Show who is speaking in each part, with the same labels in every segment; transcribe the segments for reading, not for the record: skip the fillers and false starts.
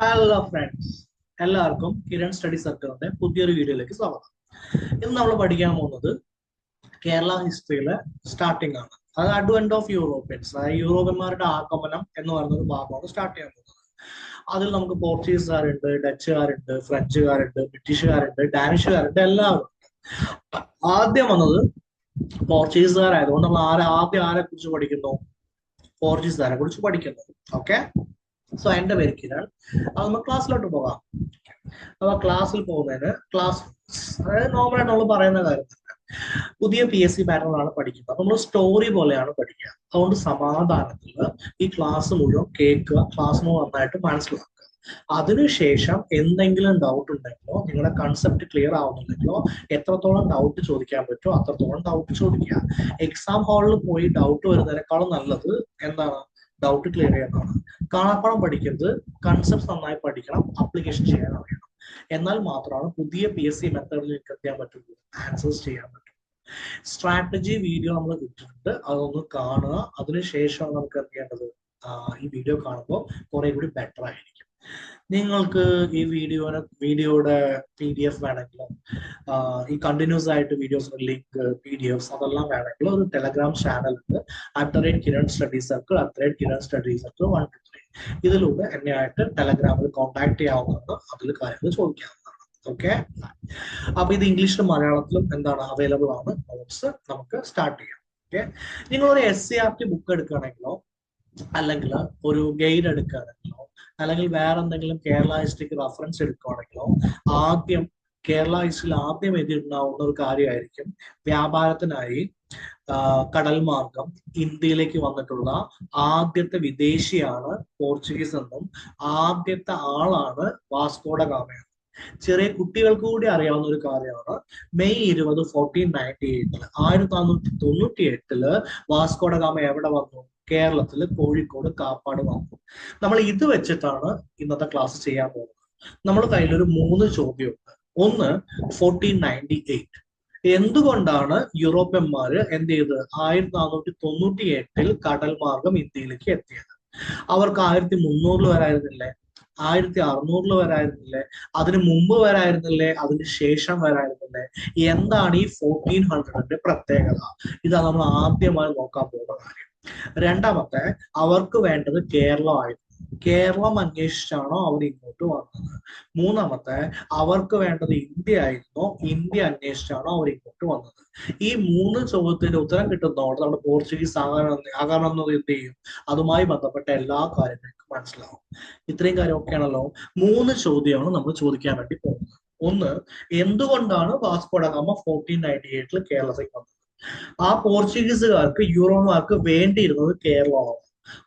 Speaker 1: Hello friends, എല്ലാവർക്കും Kiran study സർക്കിളിന്റെ പുതിയൊരു വീഡിയോയിലേക്ക് സ്വാഗതം. ഇന്ന് നമ്മൾ പഠിക്കാൻ പോകുന്നത് കേരള ഹിസ്റ്ററിയിലെ സ്റ്റാർട്ടിംഗ് ആണ്. അത് അഡ്വെന്റ് ഓഫ് യൂറോപ്യൻസ്, അതായത് യൂറോപ്യന്മാരുടെ ആഗമനം എന്ന് പറയുന്ന ഒരു ഭാഗമാണ് സ്റ്റാർട്ട് ചെയ്യാൻ പോകുന്നത്. അതിൽ നമുക്ക് പോർച്ചുഗീസുകാരുണ്ട്, ഡച്ചുകാരുണ്ട്, ഫ്രഞ്ചുകാരുണ്ട്, ബ്രിട്ടീഷുകാരുണ്ട്, ഡാനിഷുകാരുണ്ട്, എല്ലാവരും. ആദ്യം വന്നത് പോർച്ചുഗീസുകാരായതുകൊണ്ട് നമ്മൾ ആദ്യം ആരെ കുറിച്ച് പഠിക്കുന്നു? പോർച്ചുഗീസുകാരെ കുറിച്ച് പഠിക്കുന്നു. ഓക്കെ, സോ എന്റെ പേര് കിരൺ. അത് നമ്മൾ ക്ലാസ്സിലോട്ട് പോകാം. അപ്പൊ ക്ലാസ്സിൽ പോകുന്നതിന് അതായത് നോർമലായിട്ട് നമ്മൾ പറയുന്ന കാര്യം തന്നെ. പുതിയ PSC പാറ്റേണിലാണ് പഠിക്കുന്നത്. അപ്പൊ നമ്മൾ സ്റ്റോറി പോലെയാണ് പഠിക്കുക. അതുകൊണ്ട് സമാധാനത്തിൽ ഈ ക്ലാസ് മുഴുവൻ കേൾക്കുക, ക്ലാസ് നന്നായിട്ട് മനസ്സിലാക്കുക. അതിനുശേഷം എന്തെങ്കിലും ഡൗട്ട് ഉണ്ടെങ്കിലോ, നിങ്ങളുടെ കൺസെപ്റ്റ് ക്ലിയർ ആവുന്നുണ്ടെങ്കിലോ, എത്രത്തോളം ഡൗട്ട് ചോദിക്കാൻ പറ്റുമോ അത്രത്തോളം ഡൗട്ട് ചോദിക്കുക. എക്സാം ഹാളിൽ പോയി ഡൗട്ട് വരുന്നതിനേക്കാളും നല്ലത് എന്താണ്? ഡൗട്ട് ക്ലിയർ ചെയ്യുന്നതാണ്. കാണാപ്പാടം പഠിക്കരുത്, കൺസെപ്റ്റ് നന്നായി പഠിക്കണം, അപ്ലിക്കേഷൻ ചെയ്യാൻ അറിയണം. എന്നാൽ മാത്രമാണ് പുതിയ PSC മെത്തേഡിൽ എത്തിയാൻ പറ്റുള്ളൂ, ആൻസേഴ്സ് ചെയ്യാൻ പറ്റും. സ്ട്രാറ്റജി വീഡിയോ നമ്മൾ ഇട്ടിട്ടുണ്ട്, അതൊന്ന് കാണുക. അതിനുശേഷം നമുക്ക് എന്ത് ചെയ്യേണ്ടത്? ഈ വീഡിയോ കാണുമ്പോൾ കുറെ കൂടി ബെറ്റർ ആയിരിക്കും. നിങ്ങൾക്ക് ഈ വീഡിയോയുടെ PDF വേണമെങ്കിലും ഈ കണ്ടിന്യൂസ് ആയിട്ട് വീഡിയോസിന്റെ ലിങ്ക്, PDFs അതെല്ലാം വേണമെങ്കിൽ ഒരു ടെലഗ്രാം ചാനൽ ഉണ്ട്, @Kiran Study Circle, @Kiran Study Circle 123. ഇതിലൂടെ എന്നെ ആയിട്ട് ടെലഗ്രാമിൽ കോൺടാക്ട് ചെയ്യാവുന്നതാണ്, അതിൽ കാര്യങ്ങൾ ചോദിക്കാവുന്നതാണ്. ഓക്കെ, അപ്പൊ ഇത് ഇംഗ്ലീഷിലും മലയാളത്തിലും എന്താണ് അവൈലബിൾ ആണ്. നോട്ട്സ് നമുക്ക് സ്റ്റാർട്ട് ചെയ്യാം. ഓക്കെ, നിങ്ങളൊരു SCERT ബുക്ക് എടുക്കുകയാണെങ്കിലോ, അല്ലെങ്കിൽ ഒരു ഗൈഡ് എടുക്കുകയാണെങ്കിലോ, അല്ലെങ്കിൽ വേറെ എന്തെങ്കിലും കേരള ഹിസ്റ്ററിക്ക് റെഫറൻസ് എടുക്കുകയാണെങ്കിലോ, കേരള ഹിസ്റ്ററിയിൽ ആദ്യം എഴുതിയിട്ടുണ്ടാവുന്ന ഒരു കാര്യമായിരിക്കും വ്യാപാരത്തിനായി കടൽ മാർഗം ഇന്ത്യയിലേക്ക് വന്നിട്ടുള്ള ആദ്യത്തെ വിദേശിയാണ് പോർച്ചുഗീസ് എന്നും ആദ്യത്തെ ആളാണ് വാസ്കോഡ ഗാമ. ചെറിയ കുട്ടികൾക്ക് കൂടി അറിയാവുന്ന ഒരു കാര്യമാണ്. മെയ് 20, 1498 1498 വാസ്കോഡ ഗാമ എവിടെ വന്നു? കേരളത്തില് കോഴിക്കോട് കാപ്പാട് വന്നു. നമ്മൾ ഇത് വെച്ചിട്ടാണ് ഇന്നത്തെ ക്ലാസ് ചെയ്യാൻ പോകുന്നത്. നമ്മുടെ കയ്യിലൊരു 3 ചോദ്യമുണ്ട്. ഒന്ന്, 1498 എന്തുകൊണ്ടാണ് യൂറോപ്യന്മാര് എന്ത് ചെയ്ത് 1498 കടൽ മാർഗം ഇന്ത്യയിലേക്ക് എത്തിയത്? അവർക്ക് 1300 വരായിരുന്നില്ലേ? 1600 വരായിരുന്നില്ലേ? അതിന് മുമ്പ് വരായിരുന്നില്ലേ? അതിന് ശേഷം വരായിരുന്നില്ലേ? എന്താണ് ഈ 1400ന്റെ പ്രത്യേകത? ഇതാണ് നമ്മൾ ആദ്യമായി നോക്കാൻ പോകുന്ന കാര്യം. രണ്ടാമത്തെ, അവർക്ക് വേണ്ടത് കേരളമായിരുന്നു. കേരളം അന്വേഷിച്ചാണോ അവർ ഇങ്ങോട്ട് വന്നത്? മൂന്നാമത്തെ, അവർക്ക് വേണ്ടത് ഇന്ത്യ ആയിരുന്നോ? ഇന്ത്യ അന്വേഷിച്ചാണോ അവർ ഇങ്ങോട്ട് വന്നത്? ഈ 3 ചോദ്യത്തിന്റെ ഉത്തരം കിട്ടുന്നതോടെ നമ്മുടെ പോർച്ചുഗീസ് ആകാമെന്നത് എന്ത് ചെയ്യും? അതുമായി ബന്ധപ്പെട്ട എല്ലാ കാര്യങ്ങൾക്കും മനസ്സിലാവും. ഇത്രയും കാര്യം ഒക്കെ ആണല്ലോ. 3 ചോദ്യമാണ് നമ്മൾ ചോദിക്കാൻ വേണ്ടി പോകുന്നത്. ഒന്ന്, എന്തുകൊണ്ടാണ് വാസ്കോഡ ഗാമ 1498 കേരളത്തിൽ വന്നത്? ആ പോർച്ചുഗീസുകാർക്ക്, യൂറോമാർക്ക് വേണ്ടിയിരുന്നത് കേരളമാണോ?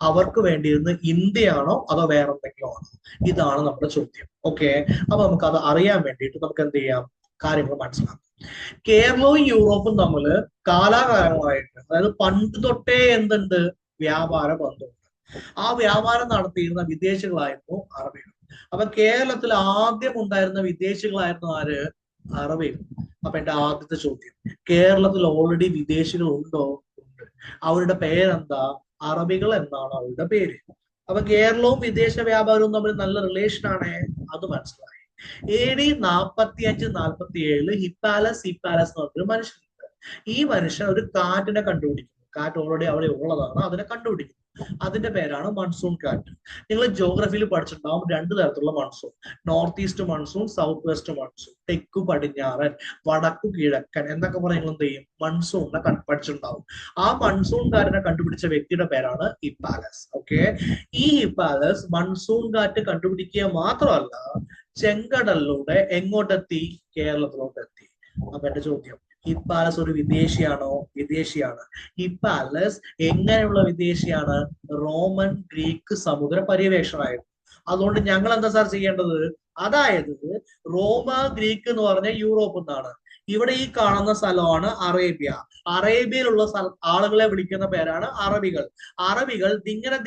Speaker 1: അവർക്ക് വേണ്ടിയിരുന്നത് ഇന്ത്യയാണോ അതോ വേറെ എന്തെങ്കിലും ആണോ? ഇതാണ് നമ്മുടെ ചോദ്യം. ഓക്കെ, അപ്പൊ നമുക്ക് അത് അറിയാൻ വേണ്ടിയിട്ട് നമുക്ക് എന്ത് ചെയ്യാം? കാര്യങ്ങൾ മനസ്സിലാക്കാം. കേരളവും യൂറോപ്പും തമ്മിൽ കാലാകാലങ്ങളായിട്ട്, അതായത് പണ്ട് തൊട്ടേ എന്തുണ്ട്? വ്യാപാര ബന്ധമുണ്ട്. ആ വ്യാപാരം നടത്തിയിരുന്ന വിദേശികളായിരുന്നു അറബികൾ. അപ്പൊ കേരളത്തിൽ ആദ്യം ഉണ്ടായിരുന്ന വിദേശികളായിരുന്നു ആര്? അറബികൾ. അപ്പൊ എന്റെ ആദ്യത്തെ ചോദ്യം, കേരളത്തിൽ ഓൾറെഡി വിദേശികൾ ഉണ്ടോ? ഉണ്ട്. അവരുടെ പേരെന്താ? അറബികൾ എന്നാണ് അവരുടെ പേര്. അപ്പൊ കേരളവും വിദേശ വ്യാപാരവും തമ്മിൽ നല്ല റിലേഷൻ ആണ്, അത് മനസ്സിലായി. AD 45-47 ഹിപ്പാലസ് എന്ന് പറഞ്ഞൊരു മനുഷ്യനുണ്ട്. ഈ മനുഷ്യൻ ഒരു കാറ്റിനെ കണ്ടുപിടിക്കുന്നു. കാറ്റ് ഓൾറെഡി അവിടെ ഉള്ളതാണ്, അതിനെ കണ്ടുപിടിക്കുന്നു. അതിന്റെ പേരാണ് മൺസൂൺ കാറ്റ്. നിങ്ങൾ ജോഗ്രഫിയിൽ പഠിച്ചിട്ടുണ്ടാവും 2 തരത്തിലുള്ള monsoon: north east monsoon, south west monsoon, തെക്കു പടിഞ്ഞാറൻ, വടക്കു കിഴക്കൻ എന്നൊക്കെ പറയുന്നത് എന്ത് ചെയ്യും? മൺസൂണിനെ പഠിച്ചിട്ടുണ്ടാവും. ആ മൺസൂൺ കാറ്റിനെ കണ്ടുപിടിച്ച വ്യക്തിയുടെ പേരാണ് ഹിപ്പാലസ്. ഓക്കെ, ഈ ഹിപ്പാലസ് മൺസൂൺ കാറ്റ് കണ്ടുപിടിക്കുക മാത്രമല്ല, ചെങ്കടലിലൂടെ എങ്ങോട്ടെത്തി? കേരളത്തിലോട്ട് എത്തി. അപ്പൊ എന്റെ ചോദ്യം, ഹിപ്പാലസ് ഒരു വിദേശിയാണോ? വിദേശിയാണ്. ഹിപ്പാലസ് എങ്ങനെയുള്ള വിദേശിയാണ്? റോമൻ ഗ്രീക്ക് സമുദ്ര പര്യവേക്ഷണമായിരുന്നു. അതുകൊണ്ട് ഞങ്ങൾ എന്താ സാർ ചെയ്യേണ്ടത്? അതായത് റോമ ഗ്രീക്ക് എന്ന് പറഞ്ഞ യൂറോപ്പിൽ നിന്നാണ്, ഇവിടെ ഈ കാണുന്ന സ്ഥലമാണ് അറേബ്യ. അറേബ്യയിലുള്ള ആളുകളെ വിളിക്കുന്ന പേരാണ് അറബികൾ. അറബികൾ ദിങ്ങനെ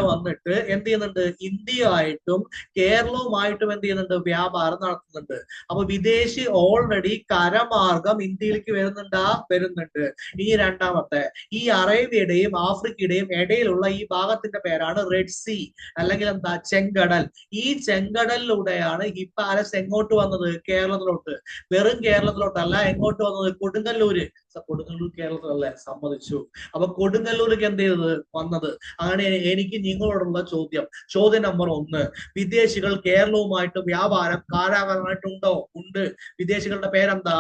Speaker 1: വന്നിട്ട് എന്ത് ചെയ്യുന്നുണ്ട്? ഇന്ത്യയുമായിട്ടും കേരളവുമായിട്ടും എന്ത് ചെയ്യുന്നുണ്ട്? വ്യാപാരം നടത്തുന്നുണ്ട്. അപ്പൊ വിദേശി ഓൾറെഡി കരമാർഗം ഇന്ത്യയിലേക്ക് വരുന്നുണ്ട്. ഇനി രണ്ടാമത്തെ, ഈ അറേബ്യയുടെയും ആഫ്രിക്കയുടെയും ഇടയിലുള്ള ഈ ഭാഗത്തിന്റെ പേരാണ് റെഡ് സീ, അല്ലെങ്കിൽ എന്താ? ചെങ്കടൽ. ഈ ചെങ്കടലിലൂടെയാണ് ഹിപ്പാലസ് എങ്ങോട്ട് വന്നത്? കേരളത്തിലോട്ട്. വെറും കേരളത്തിലോട്ടല്ല, എങ്ങോട്ട് വന്നത്? കൊടുങ്ങല്ലൂര്. കൊടുങ്ങല്ലൂർ കേരളത്തിലല്ലേ? സമ്മതിച്ചു. അപ്പൊ കൊടുങ്ങല്ലൂർക്ക് എന്ത് ചെയ്തത്? വന്നത്. അങ്ങനെ എനിക്ക് നിങ്ങളോടുള്ള ചോദ്യം നമ്പർ 1, വിദേശികൾ കേരളവുമായിട്ട് വ്യാപാരം കാലാകാലമായിട്ടുണ്ടോ? ഉണ്ട്. വിദേശികളുടെ പേരെന്താ?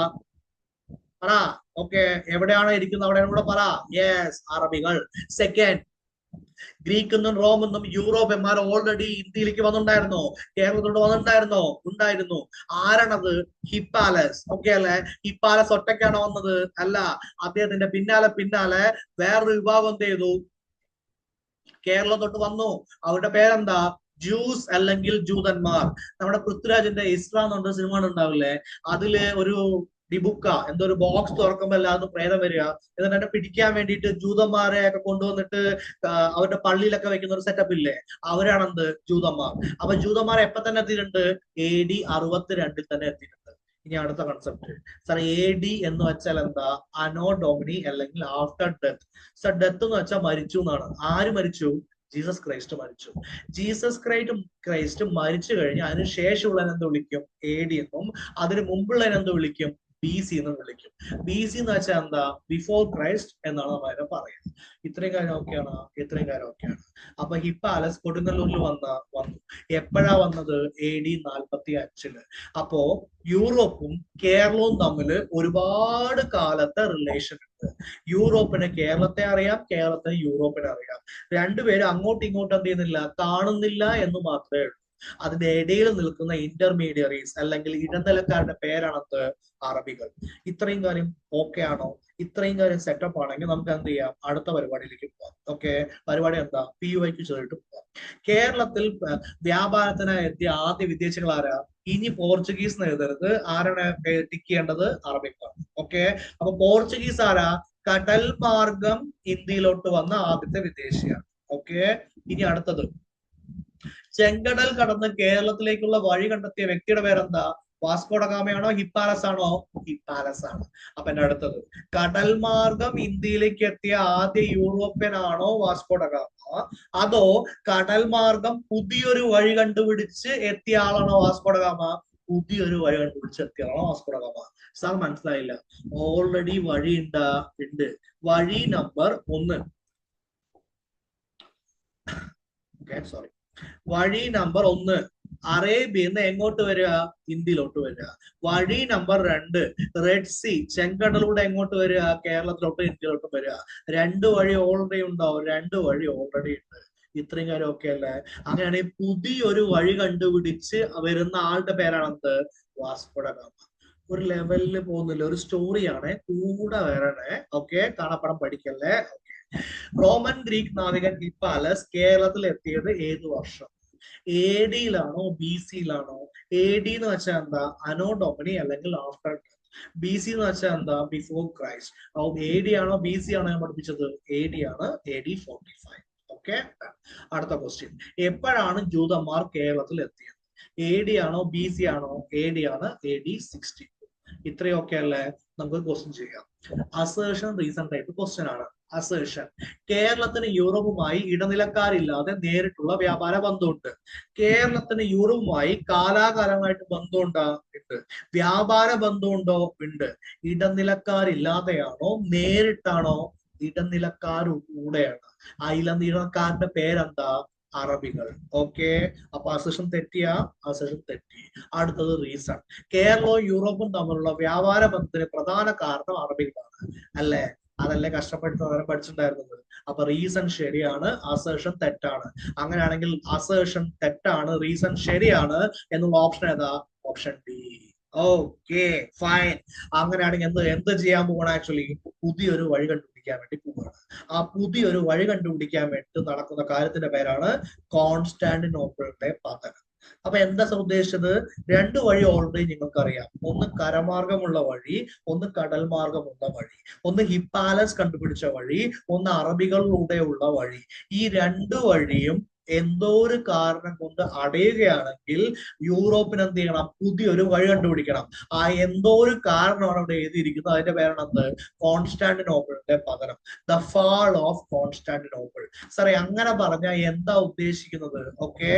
Speaker 1: പറ. ഓക്കെ, എവിടെയാണ് ഇരിക്കുന്നത്? അവിടെ കൂടെ പറ. യെസ്, അറബികൾ. സെക്കൻഡ്, ഗ്രീക്ക് എന്നും റോം എന്നും യൂറോപ്യന്മാർ ഓൾറെഡി ഇന്ത്യയിലേക്ക് വന്നിട്ടുണ്ടായിരുന്നോ? കേരളത്തിലോട്ട് വന്നിട്ടുണ്ടായിരുന്നോ? ഉണ്ടായിരുന്നു. ആരാണത്? ഹിപ്പാലസ്. ഓക്കെ അല്ലെ? ഹിപ്പാലസ് ഒറ്റയ്ക്കാണോ വന്നത്? അല്ല. അദ്ദേഹത്തിന്റെ പിന്നാലെ വേറൊരു വിഭാഗം എന്ത് ചെയ്തു? കേരളത്തോട്ട് വന്നു. അവരുടെ പേരെന്താ? ജ്യൂസ് അല്ലെങ്കിൽ ജൂതന്മാർ. നമ്മുടെ പൃഥ്വിരാജിന്റെ ഇസ്ര എന്നുണ്ട് സിനിമ ഉണ്ടാവില്ലേ? അതില് ഒരു ഡിബുക്ക, എന്തോ ഒരു ബോക്സ് തുറക്കുമ്പോ എല്ലാവർക്കും പ്രേതം വരിക, എന്നിട്ട് എന്നെ പിടിക്കാൻ വേണ്ടിയിട്ട് ജൂതന്മാരെ ഒക്കെ കൊണ്ടുവന്നിട്ട് അവരുടെ പള്ളിയിലൊക്കെ വെക്കുന്ന ഒരു സെറ്റപ്പ് ഇല്ലേ? അവരാണെന്ത്? ജൂതന്മാർ. അപ്പൊ ജൂതന്മാർ എപ്പൊ തന്നെ എത്തിയിട്ടുണ്ട്? AD 62 തന്നെ എത്തിയിട്ടുണ്ട്. ഇനി അടുത്ത കൺസെപ്റ്റ് സാർ, AD എന്ന് വെച്ചാൽ എന്താ? അനോ ഡോമിനി അല്ലെങ്കിൽ ആഫ്റ്റർ ഡെത്ത്. സാർ, ഡെത്ത് എന്ന് വെച്ചാൽ മരിച്ചു എന്നാണ്. ആര് മരിച്ചു? ജീസസ് ക്രൈസ്റ്റ് മരിച്ചു. ജീസസ് ക്രൈസ്റ്റ് മരിച്ചു കഴിഞ്ഞ് അതിന് ശേഷമുള്ളതിനെ എന്ത് വിളിക്കും? AD എന്നും അതിന് മുമ്പുള്ളതിനെ എന്ത് വിളിക്കും? BC എന്ന് വിളിക്കും. BC എന്ന് വെച്ചാൽ എന്താ? ബിഫോർ ക്രൈസ്റ്റ് എന്നാണ് നമ്മൾ അതിനെ പറയുന്നത്. ഇത്രയും കാര്യം ഓക്കെയാണ്. അപ്പൊ ഹിപ്പാലസ് കൊടുങ്ങല്ലൂരിൽ വന്നു. എപ്പോഴാ വന്നത്? AD 45. അപ്പോ യൂറോപ്പും കേരളവും തമ്മിൽ ഒരുപാട് കാലത്തെ റിലേഷൻ ഉണ്ട്. യൂറോപ്പിന് കേരളത്തെ അറിയാം, കേരളത്തിന് യൂറോപ്പിനെ അറിയാം. രണ്ടുപേരും അങ്ങോട്ടും ഇങ്ങോട്ടും എന്ത് ചെയ്യുന്നില്ല? കാണുന്നില്ല എന്ന് മാത്രമേ ഉള്ളൂ. അതിന്റെ ഇടയിൽ നിൽക്കുന്ന ഇന്റർമീഡിയറീസ് അല്ലെങ്കിൽ ഇടനിലക്കാരുടെ പേരാണത്? അറബികൾ. ഇത്രയും കാര്യം ഓക്കെ ആണോ? ഇത്രയും കാര്യം സെറ്റപ്പ് ആണെങ്കിൽ നമുക്ക് എന്ത് ചെയ്യാം? അടുത്ത പരിപാടിയിലേക്ക് പോവാം. ഓക്കെ, പരിപാടി എന്താ? PUIക്ക് ചെയ്തിട്ട് പോവാം. കേരളത്തിൽ വ്യാപാരത്തിനായി എത്തിയ ആദ്യ വിദേശികൾ ആരാ? ഇനി പോർച്ചുഗീസ് എഴുതരുത്. ആരാണ് ടിക്ക് ചെയ്യേണ്ടത്? അറബിക്കാണ്. ഓക്കെ, അപ്പൊ പോർച്ചുഗീസ് ആരാ? കടൽ മാർഗം ഇന്ത്യയിലോട്ട് വന്ന ആദ്യത്തെ വിദേശിയാണ്. ഓക്കെ, ഇനി അടുത്തത്, ചെങ്കടൽ കടന്ന് കേരളത്തിലേക്കുള്ള വഴി കണ്ടെത്തിയ വ്യക്തിയുടെ പേരെന്താ? വാസ്കോഡഗാമയാണോ? ഹിപ്പാലസ് ആണോ? ഹിപ്പാലസ് ആണ്. അപ്പൊ എന്റെ അടുത്തത്, കടൽ മാർഗം ഇന്ത്യയിലേക്ക് എത്തിയ ആദ്യ യൂറോപ്യൻ ആണോ വാസ്കോഡഗാമ, അതോ കടൽ മാർഗം പുതിയൊരു വഴി കണ്ടുപിടിച്ച് എത്തിയ ആളാണോ വാസ്കോഡഗാമ? പുതിയൊരു വഴി കണ്ടുപിടിച്ച് എത്തിയ ആളാണോ വാസ്കോഡഗാമ? സാർ, മനസ്സിലായില്ല. ഓൾറെഡി വഴി ഉണ്ട്. വഴി നമ്പർ 1. സോറി, വഴി നമ്പർ 1 അറേബ്യന്ന് എങ്ങോട്ട് വരിക? ഇന്ത്യയിലോട്ട് വരിക. വഴി നമ്പർ 2 റെഡ് സീ, ചെങ്കടലൂടെ എങ്ങോട്ട് വരിക? കേരളത്തിലോട്ട്, ഇന്ത്യയിലോട്ട് വരിക. 2 വഴി ഓൾറെഡി ഉണ്ടാവും. 2 വഴി ഓൾറെഡി ഉണ്ട്. ഇത്രയും കാര്യം ഓക്കെ അല്ലേ? അങ്ങനെയാണെങ്കിൽ പുതിയൊരു വഴി കണ്ടുപിടിച്ച് വരുന്ന ആളുടെ പേരാണെന്ത്? വാസ്കോഡഗാമ. ഒരു ലെവലിൽ പോകുന്നില്ല, ഒരു സ്റ്റോറിയാണ് കൂടെ വരണേ. ഓക്കെ, കാണാപ്പടം പഠിക്കല്ലേ? റോമൻ ഗ്രീക്ക് നാവികൻ ഹിപ്പാലസ് കേരളത്തിൽ എത്തിയത് ഏത് വർഷം? AD-യിലാണോ BC-യിലാണോ? AD എന്ന് വെച്ചാൽ എന്താ? അനോ ഡൊമിനി അല്ലെങ്കിൽ ആഫ്റ്റർ ഡെത്ത്. BC എന്ന് വെച്ചാൽ എന്താ? Before Christ. AD ആണോ BC ആണോ ഞാൻ പഠിപ്പിച്ചത്? AD ആണ്. AD 45. ഓക്കെ, അടുത്ത ക്വസ്റ്റ്യൻ, എപ്പോഴാണ് ജൂതന്മാർ കേരളത്തിൽ എത്തിയത്? AD ആണോ BC ആണോ? AD ആണ്. AD 62. ഇത്രയും ഓക്കെ അല്ലേ? നമുക്ക് ക്വസ്റ്റ്യൻ ചെയ്യാം. അസേർഷൻ റീസൺ ടൈപ്പ് ക്വസ്റ്റ്യൻ ആണ്. അസേർഷൻ, കേരളത്തിന് യൂറോപ്പുമായി ഇടനിലക്കാരില്ലാതെ നേരിട്ടുള്ള വ്യാപാര ബന്ധമുണ്ട്. കേരളത്തിന് യൂറോപ്പുമായി കാലാകാലമായിട്ട് ബന്ധമുണ്ടോ? ഉണ്ട്. വ്യാപാര ബന്ധമുണ്ടോ? ഉണ്ട്. ഇടനിലക്കാരില്ലാതെയാണോ നേരിട്ടാണോ? ഇടനിലക്കാരുകൂടെയാണ്. ആ ഇടനിലക്കാരുടെ പേരെന്താ? അറബികൾ. ഓക്കെ, അപ്പൊ അസേർഷൻ തെറ്റിയ? അസേർഷൻ തെറ്റി. അടുത്തത് റീസൺ, കേരളവും യൂറോപ്പും തമ്മിലുള്ള വ്യാപാര ബന്ധത്തിന് പ്രധാന കാരണം അറബികളാണ്. അല്ലെ? അതല്ലേ കഷ്ടപ്പെട്ട് അവരെ പഠിച്ചിട്ടുണ്ടായിരുന്നത്. അപ്പൊ റീസൺ ശരിയാണ്, അസേർഷൻ തെറ്റാണ്. അങ്ങനെയാണെങ്കിൽ അസേർഷൻ തെറ്റാണ്, റീസൺ ശരിയാണ് എന്നുള്ള ഓപ്ഷൻ ഏതാ? Option D. Okay, fine. അങ്ങനെയാണെങ്കിൽ എന്ത് ചെയ്യാൻ പോകണം? ആക്ച്വലി പുതിയൊരു വഴി കണ്ടുപിടിക്കാൻ വേണ്ടി പോവുകയാണ്. ആ പുതിയൊരു വഴി കണ്ടുപിടിക്കാൻ വേണ്ടി നടക്കുന്ന കാര്യത്തിന്റെ പേരാണ് കോൺസ്റ്റാന്റിനോപ്പിളിന്റെ പതനം. അപ്പൊ എന്താ ഉദ്ദേശിച്ചത്? രണ്ട് വഴി ഓൾറെഡി നിങ്ങൾക്കറിയാം. ഒന്ന് കരമാർഗമുള്ള വഴി, ഒന്ന് കടൽ മാർഗമുള്ള വഴി. ഒന്ന് ഹിപ്പാലസ് കണ്ടുപിടിച്ച വഴി, ഒന്ന് അറബികളിലൂടെയുള്ള വഴി. ഈ രണ്ട് വഴിയും എന്തോ ഒരു കാരണം കൊണ്ട് അടയുകയാണെങ്കിൽ യൂറോപ്പിന് എന്ത് ചെയ്യണം? പുതിയൊരു വഴി കണ്ടുപിടിക്കണം. ആ എന്തോ ഒരു കാരണമാണ് അവിടെ എഴുതിയിരിക്കുന്നത്. അതിന്റെ പേരാണ് എന്ത്? കോൺസ്റ്റാന്റിനോപ്പിളിന്റെ പതനം. The fall of Constantinople. സാറേ അങ്ങനെ പറഞ്ഞാൽ എന്താ ഉദ്ദേശിക്കുന്നത്? ഓക്കെ,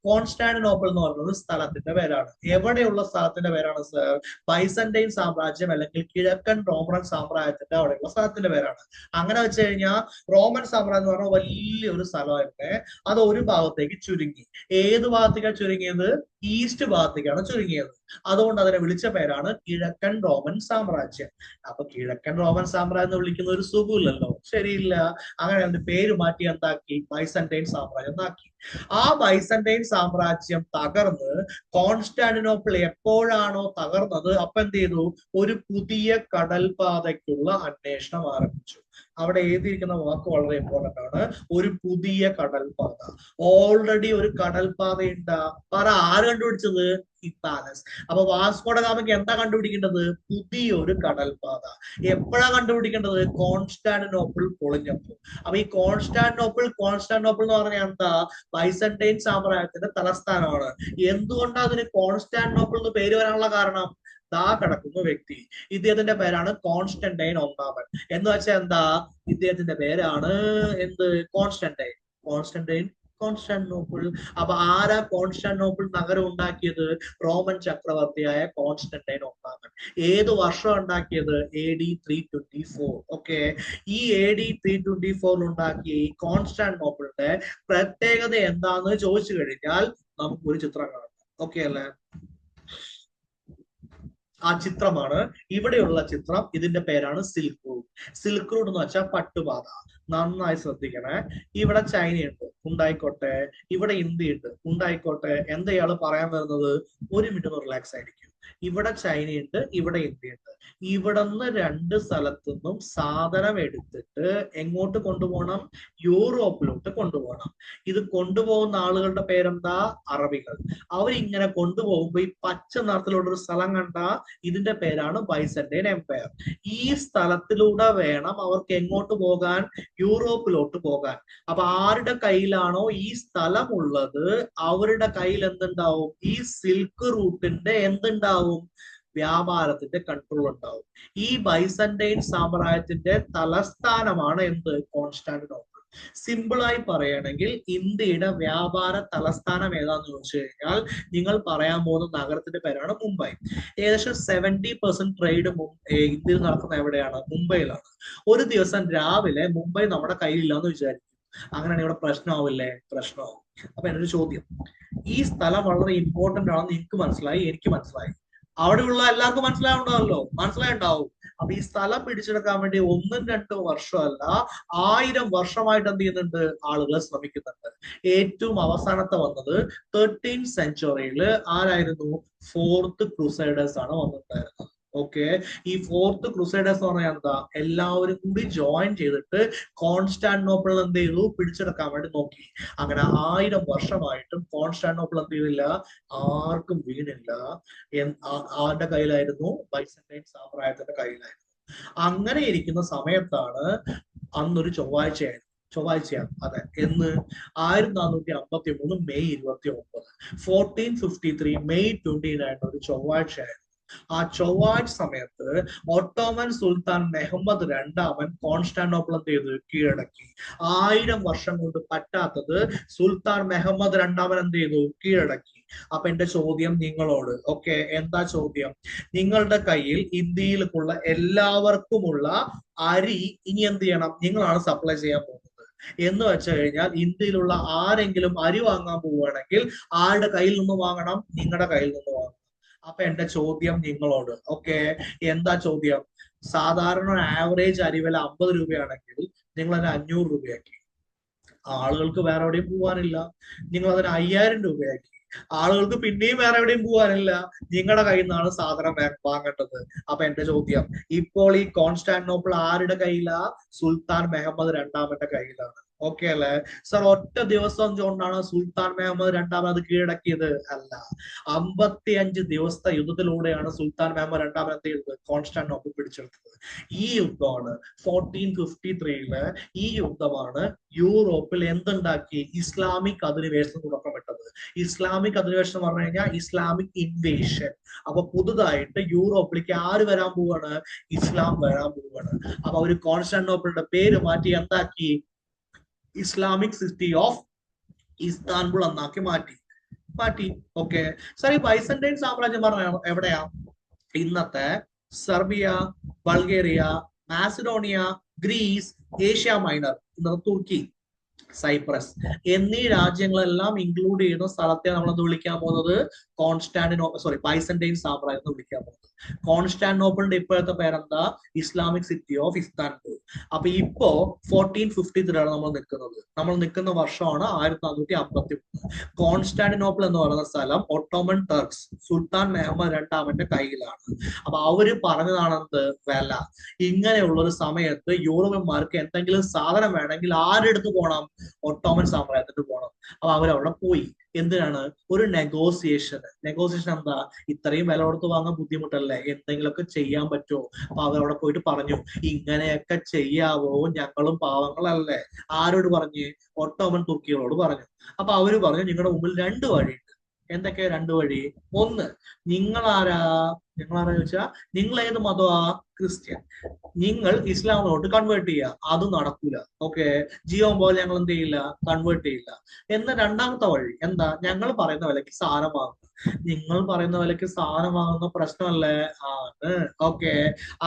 Speaker 1: കോൺസ്റ്റാന്റിനോപ്പിൾ എന്ന് പറയുന്നത് സ്ഥലത്തിന്റെ പേരാണ്. എവിടെയുള്ള സ്ഥലത്തിന്റെ പേരാണ് സർ? ബൈസന്റൈൻ സാമ്രാജ്യം അല്ലെങ്കിൽ കിഴക്കൻ റോമൻ സാമ്രാജ്യത്തിന്റെ അവിടെയുള്ള സ്ഥലത്തിന്റെ പേരാണ്. അങ്ങനെ വെച്ച് കഴിഞ്ഞാൽ റോമൻ സാമ്രാജ്യം എന്ന് പറഞ്ഞാൽ വലിയൊരു സ്ഥലമായിരുന്നു. അത് ഒരു ഭാഗത്തേക്ക് ചുരുങ്ങി. ഏത് ഭാഗത്തേക്കാണ് ചുരുങ്ങിയത്? ഈസ്റ്റ് ഭാഗത്തേക്കാണ് ചുരുങ്ങിയത്. അതുകൊണ്ട് അതിനെ വിളിച്ച പേരാണ് കിഴക്കൻ റോമൻ സാമ്രാജ്യം. അപ്പൊ കിഴക്കൻ റോമൻ സാമ്രാജ്യം എന്ന് വിളിക്കുന്ന ഒരു സുഖമില്ലല്ലോ, ശരിയില്ല. അങ്ങനെ അതിന്റെ പേര് മാറ്റി എന്താക്കി? ബൈസന്റൈൻ സാമ്രാജ്യം എന്നാക്കി. ആ ബൈസന്റൈൻ സാമ്രാജ്യം തകർന്ന് കോൺസ്റ്റാന്റിനോപ്പിൾ എപ്പോഴാണോ തകർന്നത്, അപ്പൊ എന്ത് ചെയ്തു? ഒരു പുതിയ കടൽപാതയ്ക്കുള്ള അന്വേഷണം ആരംഭിച്ചു. അവിടെ എഴുതിയിരിക്കുന്ന വാക്ക് വളരെ ഇമ്പോർട്ടന്റ് ആണ്. ഒരു പുതിയ കടൽപാത. ഓൾറെഡി ഒരു കടൽപാത ഉണ്ട്. പറ, ആര് കണ്ടുപിടിച്ചത്? ഹിപ്പാലസ്. അപ്പൊ വാസ്കോ ഡ ഗാമയ്ക്ക് എന്താ കണ്ടുപിടിക്കേണ്ടത്? പുതിയൊരു കടൽപാത. എപ്പോഴാ കണ്ടുപിടിക്കേണ്ടത്? കോൺസ്റ്റാന്റിനോപ്പിൾ പൊളിഞ്ഞപ്പോൾ. അപ്പൊ ഈ കോൺസ്റ്റാന്റിനോപ്പിൾ എന്ന് പറഞ്ഞാൽ എന്താ? ബൈസന്റൈൻ സാമ്രാജ്യത്തിന്റെ തലസ്ഥാനമാണ്. എന്തുകൊണ്ടാണ് അതിന് കോൺസ്റ്റാന്റിനോപ്പിൾ എന്ന് പേര് വരാനുള്ള കാരണം? ദാ കിടക്കുന്ന വ്യക്തി, ഇദ്ദേഹത്തിന്റെ പേരാണ് കോൺസ്റ്റന്റൈൻ ഒന്നാമൻ. എന്ന് വെച്ചാൽ എന്താ? ഇദ്ദേഹത്തിന്റെ പേരാണ് എന്ത്? കോൺസ്റ്റന്റൈൻ. കോൺസ്റ്റാന്റിനോപ്പിൾ. അപ്പൊ ആരാ കോൺസ്റ്റാന്റിനോപ്പിൾ നഗരം ഉണ്ടാക്കിയത്? റോമൻ ചക്രവർത്തിയായ കോൺസ്റ്റന്റൈൻ ഒന്നാമൻ. ഏത് വർഷം ഉണ്ടാക്കിയത്? AD 324. ഓക്കെ, ഈ AD 324 ഉണ്ടാക്കിയ ഈ കോൺസ്റ്റാന്റിനോപ്പിളിന്റെ പ്രത്യേകത എന്താന്ന് ചോദിച്ചു കഴിഞ്ഞാൽ നമുക്കൊരു ചിത്രം കാണാം. ഓക്കെ അല്ലേ? ആ ചിത്രമാണ് ഇവിടെയുള്ള ചിത്രം. ഇതിന്റെ പേരാണ് സിൽക്ക് റൂട്ട്. സിൽക്ക് റൂട്ട് എന്ന് വെച്ചാൽ പട്ടുപാത. നന്നായി ശ്രദ്ധിക്കണേ. ഇവിടെ ചൈനയുണ്ട്, ഉണ്ടായിക്കോട്ടെ. ഇവിടെ ഇന്ത്യ ഉണ്ട്, ഉണ്ടായിക്കോട്ടെ. എന്താ ഇയാള് പറയാൻ വരുന്നത്? ഒരു മിനിറ്റ് റിലാക്സ് ആയിരിക്കും. ഇവിടെ ചൈനയുണ്ട്, ഇവിടെ ഇന്ത്യയുണ്ട്. ഇവിടുന്ന് രണ്ട് സ്ഥലത്തുനിന്നും സാധനം എടുത്തിട്ട് എങ്ങോട്ട് കൊണ്ടുപോകണം? യൂറോപ്പിലോട്ട് കൊണ്ടുപോകണം. ഇത് കൊണ്ടുപോകുന്ന ആളുകളുടെ പേരെന്താ? അറബികൾ. അവരിങ്ങനെ കൊണ്ടുപോകുമ്പോ ഈ പച്ച നിറത്തിലുള്ള ഒരു സ്ഥലം കണ്ട, ഇതിന്റെ പേരാണ് ബൈസന്റൈൻ എംപയർ. ഈ സ്ഥലത്തിലൂടെ വേണം അവർക്ക് എങ്ങോട്ട് പോകാൻ? യൂറോപ്പിലോട്ട് പോകാൻ. അപ്പൊ ആരുടെ കയ്യിലാണോ ഈ സ്ഥലം ഉള്ളത്, അവരുടെ കയ്യിൽ എന്തുണ്ടാവും? ഈ സിൽക്ക് റൂട്ടിന്റെ എന്തുണ്ടാവും? വ്യാപാരത്തിന്റെ കൺട്രോൾ ഉണ്ടാവും. ഈ ബൈസന്റൈൻ സാമ്രാജ്യത്തിന്റെ തലസ്ഥാനമാണ് എന്ത്? കോൺസ്റ്റാന്റിനോപ്പിൾ. സിമ്പിളായി പറയുകയാണെങ്കിൽ ഇന്ത്യയുടെ വ്യാപാര തലസ്ഥാനം ഏതാന്ന് ചോദിച്ചു കഴിഞ്ഞാൽ നിങ്ങൾ പറയാൻ പോകുന്ന നഗരത്തിന്റെ പേരാണ് മുംബൈ. ഏകദേശം 70% ട്രേഡ് ഇന്ത്യയിൽ നടക്കുന്ന എവിടെയാണ്? മുംബൈയിലാണ്. ഒരു ദിവസം രാവിലെ മുംബൈ നമ്മുടെ കയ്യിലില്ലാന്ന് വിചാരിക്കും. അങ്ങനെയാണെങ്കിൽ ഇവിടെ പ്രശ്നമാവില്ലേ? പ്രശ്നമാവും. അപ്പൊ എന്നൊരു ചോദ്യം, ഈ സ്ഥലം വളരെ ഇമ്പോർട്ടന്റ് ആണെന്ന് എനിക്ക് മനസ്സിലായി, എനിക്ക് മനസ്സിലായി, അവിടെയുള്ള എല്ലാവർക്കും മനസ്സിലായിട്ടുണ്ടാവും. അപ്പൊ ഈ സ്ഥലം പിടിച്ചെടുക്കാൻ വേണ്ടി 1-2 വർഷമല്ല, 1000 വർഷമായിട്ട് എന്ത് ചെയ്യുന്നുണ്ട്? ആളുകൾ ശ്രമിക്കുന്നുണ്ട്. ഏറ്റവും അവസാനത്തെ വന്നത് 13th സെഞ്ചുറിയിൽ ആരായിരുന്നു? 4th ക്രൂസൈഡേഴ്സ് ആണ് വന്നിട്ടുണ്ടായിരുന്നത്. ഓക്കെ, ഈ 4th ക്രൂസൈഡേഴ്സ് എന്ന് പറഞ്ഞാൽ എന്താ? എല്ലാവരും കൂടി ജോയിൻ ചെയ്തിട്ട് കോൺസ്റ്റാന്റിനോപ്പിൾ എന്ത് ചെയ്തു? പിടിച്ചെടുക്കാൻ വേണ്ടി നോക്കി. അങ്ങനെ 1000 വർഷമായിട്ടും കോൺസ്റ്റാന്റിനോപ്പിൾ എന്ത് ചെയ്തില്ല? ആർക്കും വീണില്ല. ആരുടെ കയ്യിലായിരുന്നു? ബൈസന്റൈൻ സാമ്രാജ്യത്തിന്റെ കയ്യിലായിരുന്നു. അങ്ങനെ ഇരിക്കുന്ന സമയത്താണ് അന്നൊരു ചൊവ്വാഴ്ചയാണ്. അതെ, എന്ന് 1453 മെയ് 29, 1453 മെയ് 29 ഒരു ചൊവ്വാഴ്ചയായിരുന്നു. ആ ചൊവ്വാഴ്ച സമയത്ത് ഒട്ടോമൻ സുൽത്താൻ മെഹമ്മദ് രണ്ടാമൻ കോൺസ്റ്റാന്റിനോപ്പിൾ എന്ത് ചെയ്തു? കീഴടക്കി. 1000 വർഷം കൊണ്ട് പറ്റാത്തത് സുൽത്താൻ മെഹമ്മദ് രണ്ടാമൻ എന്ത് ചെയ്തു? കീഴടക്കി. അപ്പൊ എന്റെ ചോദ്യം നിങ്ങളോട്, ഓക്കെ, എന്താ ചോദ്യം? നിങ്ങളുടെ കയ്യിൽ ഇന്ത്യയിലേക്കുള്ള എല്ലാവർക്കുമുള്ള അരി ഇനി എന്ത് ചെയ്യണം? നിങ്ങളാണ് സപ്ലൈ ചെയ്യാൻ പോകുന്നത്. എന്ന് വെച്ച് കഴിഞ്ഞാൽ ഇന്ത്യയിലുള്ള ആരെങ്കിലും അരി വാങ്ങാൻ പോവുകയാണെങ്കിൽ ആരുടെ കയ്യിൽ നിന്ന് വാങ്ങണം? നിങ്ങളുടെ കയ്യിൽ നിന്ന് വാങ്ങണം. അപ്പൊ എന്റെ ചോദ്യം നിങ്ങളോട്, ഓക്കെ, എന്താ ചോദ്യം? സാധാരണ ആവറേജ് അരിവില 50 രൂപയാണെങ്കിൽ നിങ്ങൾ അതിന് 500 രൂപയാക്കി. ആളുകൾക്ക് വേറെ എവിടെയും പോകാനില്ല. നിങ്ങൾ അതിന് 5000 രൂപയാക്കി. ആളുകൾക്ക് പിന്നെയും വേറെ എവിടെയും പോകാനില്ല. നിങ്ങളുടെ കയ്യിൽ നിന്നാണ് സാധനം വാങ്ങേണ്ടത്. അപ്പൊ എന്റെ ചോദ്യം, ഇപ്പോൾ ഈ കോൺസ്റ്റാന്റിനോപ്പിൾ ആരുടെ കയ്യിലാ? സുൽത്താൻ മെഹമ്മദ് രണ്ടാമന്റെ കയ്യിലാണ്. ഓക്കെ അല്ലെ? സർ ഒറ്റ ദിവസം കൊണ്ടാണ് സുൽത്താൻ മെഹമ്മദ് രണ്ടാമത് കീഴടക്കിയത്? അല്ല, 55 ദിവസത്തെ യുദ്ധത്തിലൂടെയാണ് സുൽത്താൻ മെഹമ്മദ് രണ്ടാമത് എന്ത് ചെയ്തത്? കോൺസ്റ്റാന്റിനോപ്പിൾ പിടിച്ചെടുത്തത്. ഈ യുദ്ധമാണ് 1453 ഈ യുദ്ധമാണ് യൂറോപ്പിൽ എന്തുണ്ടാക്കി? ഇസ്ലാമിക് അധിനിവേശം തുടക്കമിട്ടത്. ഇസ്ലാമിക് അധിനിവേശം എന്ന് പറഞ്ഞു കഴിഞ്ഞാൽ ഇസ്ലാമിക് ഇൻവേഷൻ. അപ്പൊ പുതുതായിട്ട് യൂറോപ്പിലേക്ക് ആര് വരാൻ പോവാണ്? ഇസ്ലാം വരാൻ പോവാണ്. അപ്പൊ അവര് കോൺസ്റ്റാന്റിനോപ്പിളിന്റെ പേര് മാറ്റി എന്താക്കി? ഇസ്ലാമിക് സിറ്റി ഓഫ് ഇസ്താൻബുൾ എന്നാക്കി മാറ്റി. ഓക്കെ സാർ, ഈ ബൈസന്റൈൻ സാമ്രാജ്യം പറഞ്ഞ എവിടെയാ? ഇന്നത്തെ Serbia, Bulgaria, Macedonia, Greece, Asia Minor, ഇന്നത്തെ തുർക്കി, സൈപ്രസ് എന്നീ രാജ്യങ്ങളെല്ലാം ഇൻക്ലൂഡ് ചെയ്യുന്ന സ്ഥലത്തെ നമ്മൾ എന്ത് വിളിക്കാൻ പോകുന്നത്? ബൈസന്റൈൻ സാമ്രാജ്യം എന്ന് വിളിക്കാൻ പോകുന്നത്. കോൺസ്റ്റാന്റിനോപ്പിളിന്റെ ഇപ്പോഴത്തെ പേരെന്താ? Islamic city of Istanbul. അപ്പൊ ഇപ്പോ 1453 ആണ് നമ്മൾ നിൽക്കുന്ന വർഷമാണ് 1453. കോൺസ്റ്റാന്റിനോപ്പിൾ എന്ന് പറയുന്ന സ്ഥലം ഒട്ടോമൻ ടർക്സ്, സുൽത്താൻ മെഹമ്മദ് രണ്ടാമന്റെ കയ്യിലാണ്. അപ്പൊ അവര് പറഞ്ഞതാണെന്ത്? വില. ഇങ്ങനെയുള്ള ഒരു സമയത്ത് യൂറോപ്യന്മാർക്ക് എന്തെങ്കിലും സാധനം വേണമെങ്കിൽ ആരെടുത്ത് പോകണം? ഒട്ടോമൻ സാമ്രാജ്യത്തിന് പോകണം. അപ്പൊ അവരവിടെ പോയി. എന്തിനാണ്? ഒരു നെഗോസിയേഷൻ എന്താ? ഇത്രയും വില കൊടുത്ത് വാങ്ങാൻ ബുദ്ധിമുട്ടല്ലേ, എന്തെങ്കിലുമൊക്കെ ചെയ്യാൻ പറ്റുമോ? അപ്പൊ അവരവിടെ പോയിട്ട് പറഞ്ഞു, ഇങ്ങനെയൊക്കെ ചെയ്യാവോ, ഞങ്ങളും പാവങ്ങളല്ലേ. ആരോട് പറഞ്ഞ്? ഒട്ടോമൻ തുർക്കികളോട് പറഞ്ഞു. അപ്പൊ അവര് പറഞ്ഞു, നിങ്ങളുടെ മുമ്പിൽ 2 വഴിയുണ്ട്. എന്തൊക്കെയാ 2 വഴി? ഒന്ന്, നിങ്ങളാരാ ചോദിച്ചാൽ നിങ്ങൾ ഏത് മതമാ? ക്രിസ്ത്യൻ. നിങ്ങൾ ഇസ്ലാമിലോട്ട് കൺവേർട്ട് ചെയ്യുക. അത് നടക്കൂല. ഓക്കെ, ജീവൻ പോലെ ഞങ്ങൾ എന്ത് ചെയ്യില്ല? കൺവേർട്ട് ചെയ്യില്ല. എന്ന രണ്ടാമത്തെ വഴി എന്താ? ഞങ്ങൾ പറയുന്ന വിലക്ക് സാധനം വാങ്ങുക. നിങ്ങൾ പറയുന്ന വിലക്ക് സാധനം വാങ്ങുന്ന പ്രശ്നമല്ലേ? ആണ്. ഓക്കെ,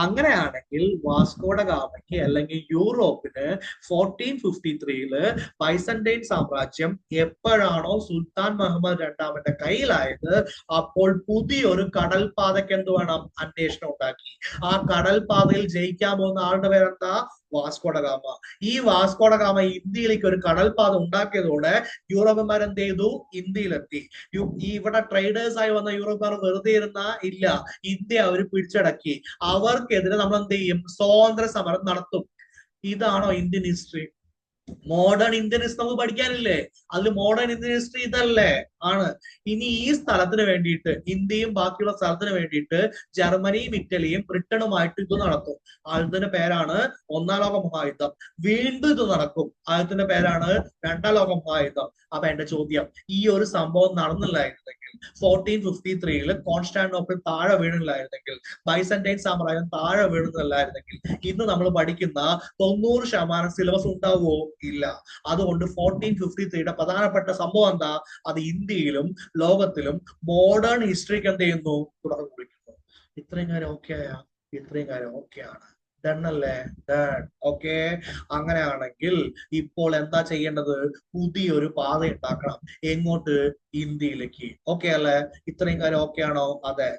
Speaker 1: അങ്ങനെയാണെങ്കിൽ വാസ്കോഡ ഗാമയ്ക്ക് അല്ലെങ്കിൽ യൂറോപ്പിന് 1453 ബൈസന്റൈൻ സാമ്രാജ്യം എപ്പോഴാണോ സുൽത്താൻ മുഹമ്മദ് രണ്ടാമന്റെ കയ്യിലായത്, അപ്പോൾ പുതിയൊരു കടൽപാതയ്ക്ക് എന്ത് വേണം? അന്വേഷണം ഉണ്ടാക്കി. ആ കടൽപാതയിൽ ജയിക്കാൻ പോകുന്ന ആളുടെ പേരെന്താ? Vasco da gamma. ഈ വാസ്കോഡ ഗാമ ഇന്ത്യയിലേക്ക് ഒരു കടൽപാത ഉണ്ടാക്കിയതോടെ യൂറോപ്യന്മാർ എന്ത് ചെയ്തു? ഇന്ത്യയിലെത്തി. ഇവിടെ ട്രേഡേഴ്സ് ആയി വന്ന യൂറോപ്യന്മാർ വെറുതെ ഇരുന്ന ഇല്ല, ഇന്ത്യ അവർ പിടിച്ചടക്കി. അവർക്കെതിരെ നമ്മൾ എന്ത് ചെയ്യും? സ്വാതന്ത്ര്യ സമരം നടത്തും. ഇതാണോ Indian history? Modern Indian history നമുക്ക് പഠിക്കാനില്ലേ? അതിൽ മോഡേൺ ഇന്ത്യൻ ഹിസ്റ്ററി ഇതല്ലേ? ആണ്. ഇനി ഈ സ്ഥലത്തിന് വേണ്ടിയിട്ട്, ഇന്ത്യയും ബാക്കിയുള്ള സ്ഥലത്തിന് വേണ്ടിയിട്ട് ജർമ്മനിയും ഇറ്റലിയും ബ്രിട്ടനുമായിട്ട് യുദ്ധം നടത്തും. ആദ്യത്തിന്റെ പേരാണ് 1-ാം ലോക മഹായുദ്ധം. വീണ്ടും ഇത് നടക്കും. ആദ്യത്തിന്റെ പേരാണ് 2-ാം ലോക മഹായുദ്ധം. അപ്പൊ എന്റെ ചോദ്യം, ഈ ഒരു സംഭവം നടന്നില്ലായിരുന്നെങ്കിൽ, 1453 കോൺസ്റ്റാന്റിനോപ്പിൾ താഴെ വീണില്ലായിരുന്നെങ്കിൽ, ബൈസന്റൈൻ സാമ്രാജ്യം താഴെ വീണുന്നില്ലായിരുന്നെങ്കിൽ, ഇന്ന് നമ്മൾ പഠിക്കുന്ന 90% സിലബസ് ഉണ്ടാവുമോ? ഇല്ല. അതുകൊണ്ട് 1453 പ്രധാനപ്പെട്ട സംഭവം എന്താ? അത് ഇന്ത്യയിലും ലോകത്തിലും മോഡേൺ ഹിസ്റ്ററിക്ക് എന്ത് ചെയ്യുന്നു? തുടക്കം കുറിക്കുന്നു. ഇത്രയും കാര്യം ഓക്കെയാണ്. ഡണ്ണല്ലേ? ഡൺ. ഓക്കെ, അങ്ങനെയാണെങ്കിൽ ഇപ്പോൾ എന്താ ചെയ്യേണ്ടത്? പുതിയൊരു പാത ഉണ്ടാക്കണം. എങ്ങോട്ട്? ഇന്ത്യയിലേക്ക്. ഓക്കെ അല്ലെ? ഇത്രയും കാര്യം ഓക്കെ ആണോ? അതെ.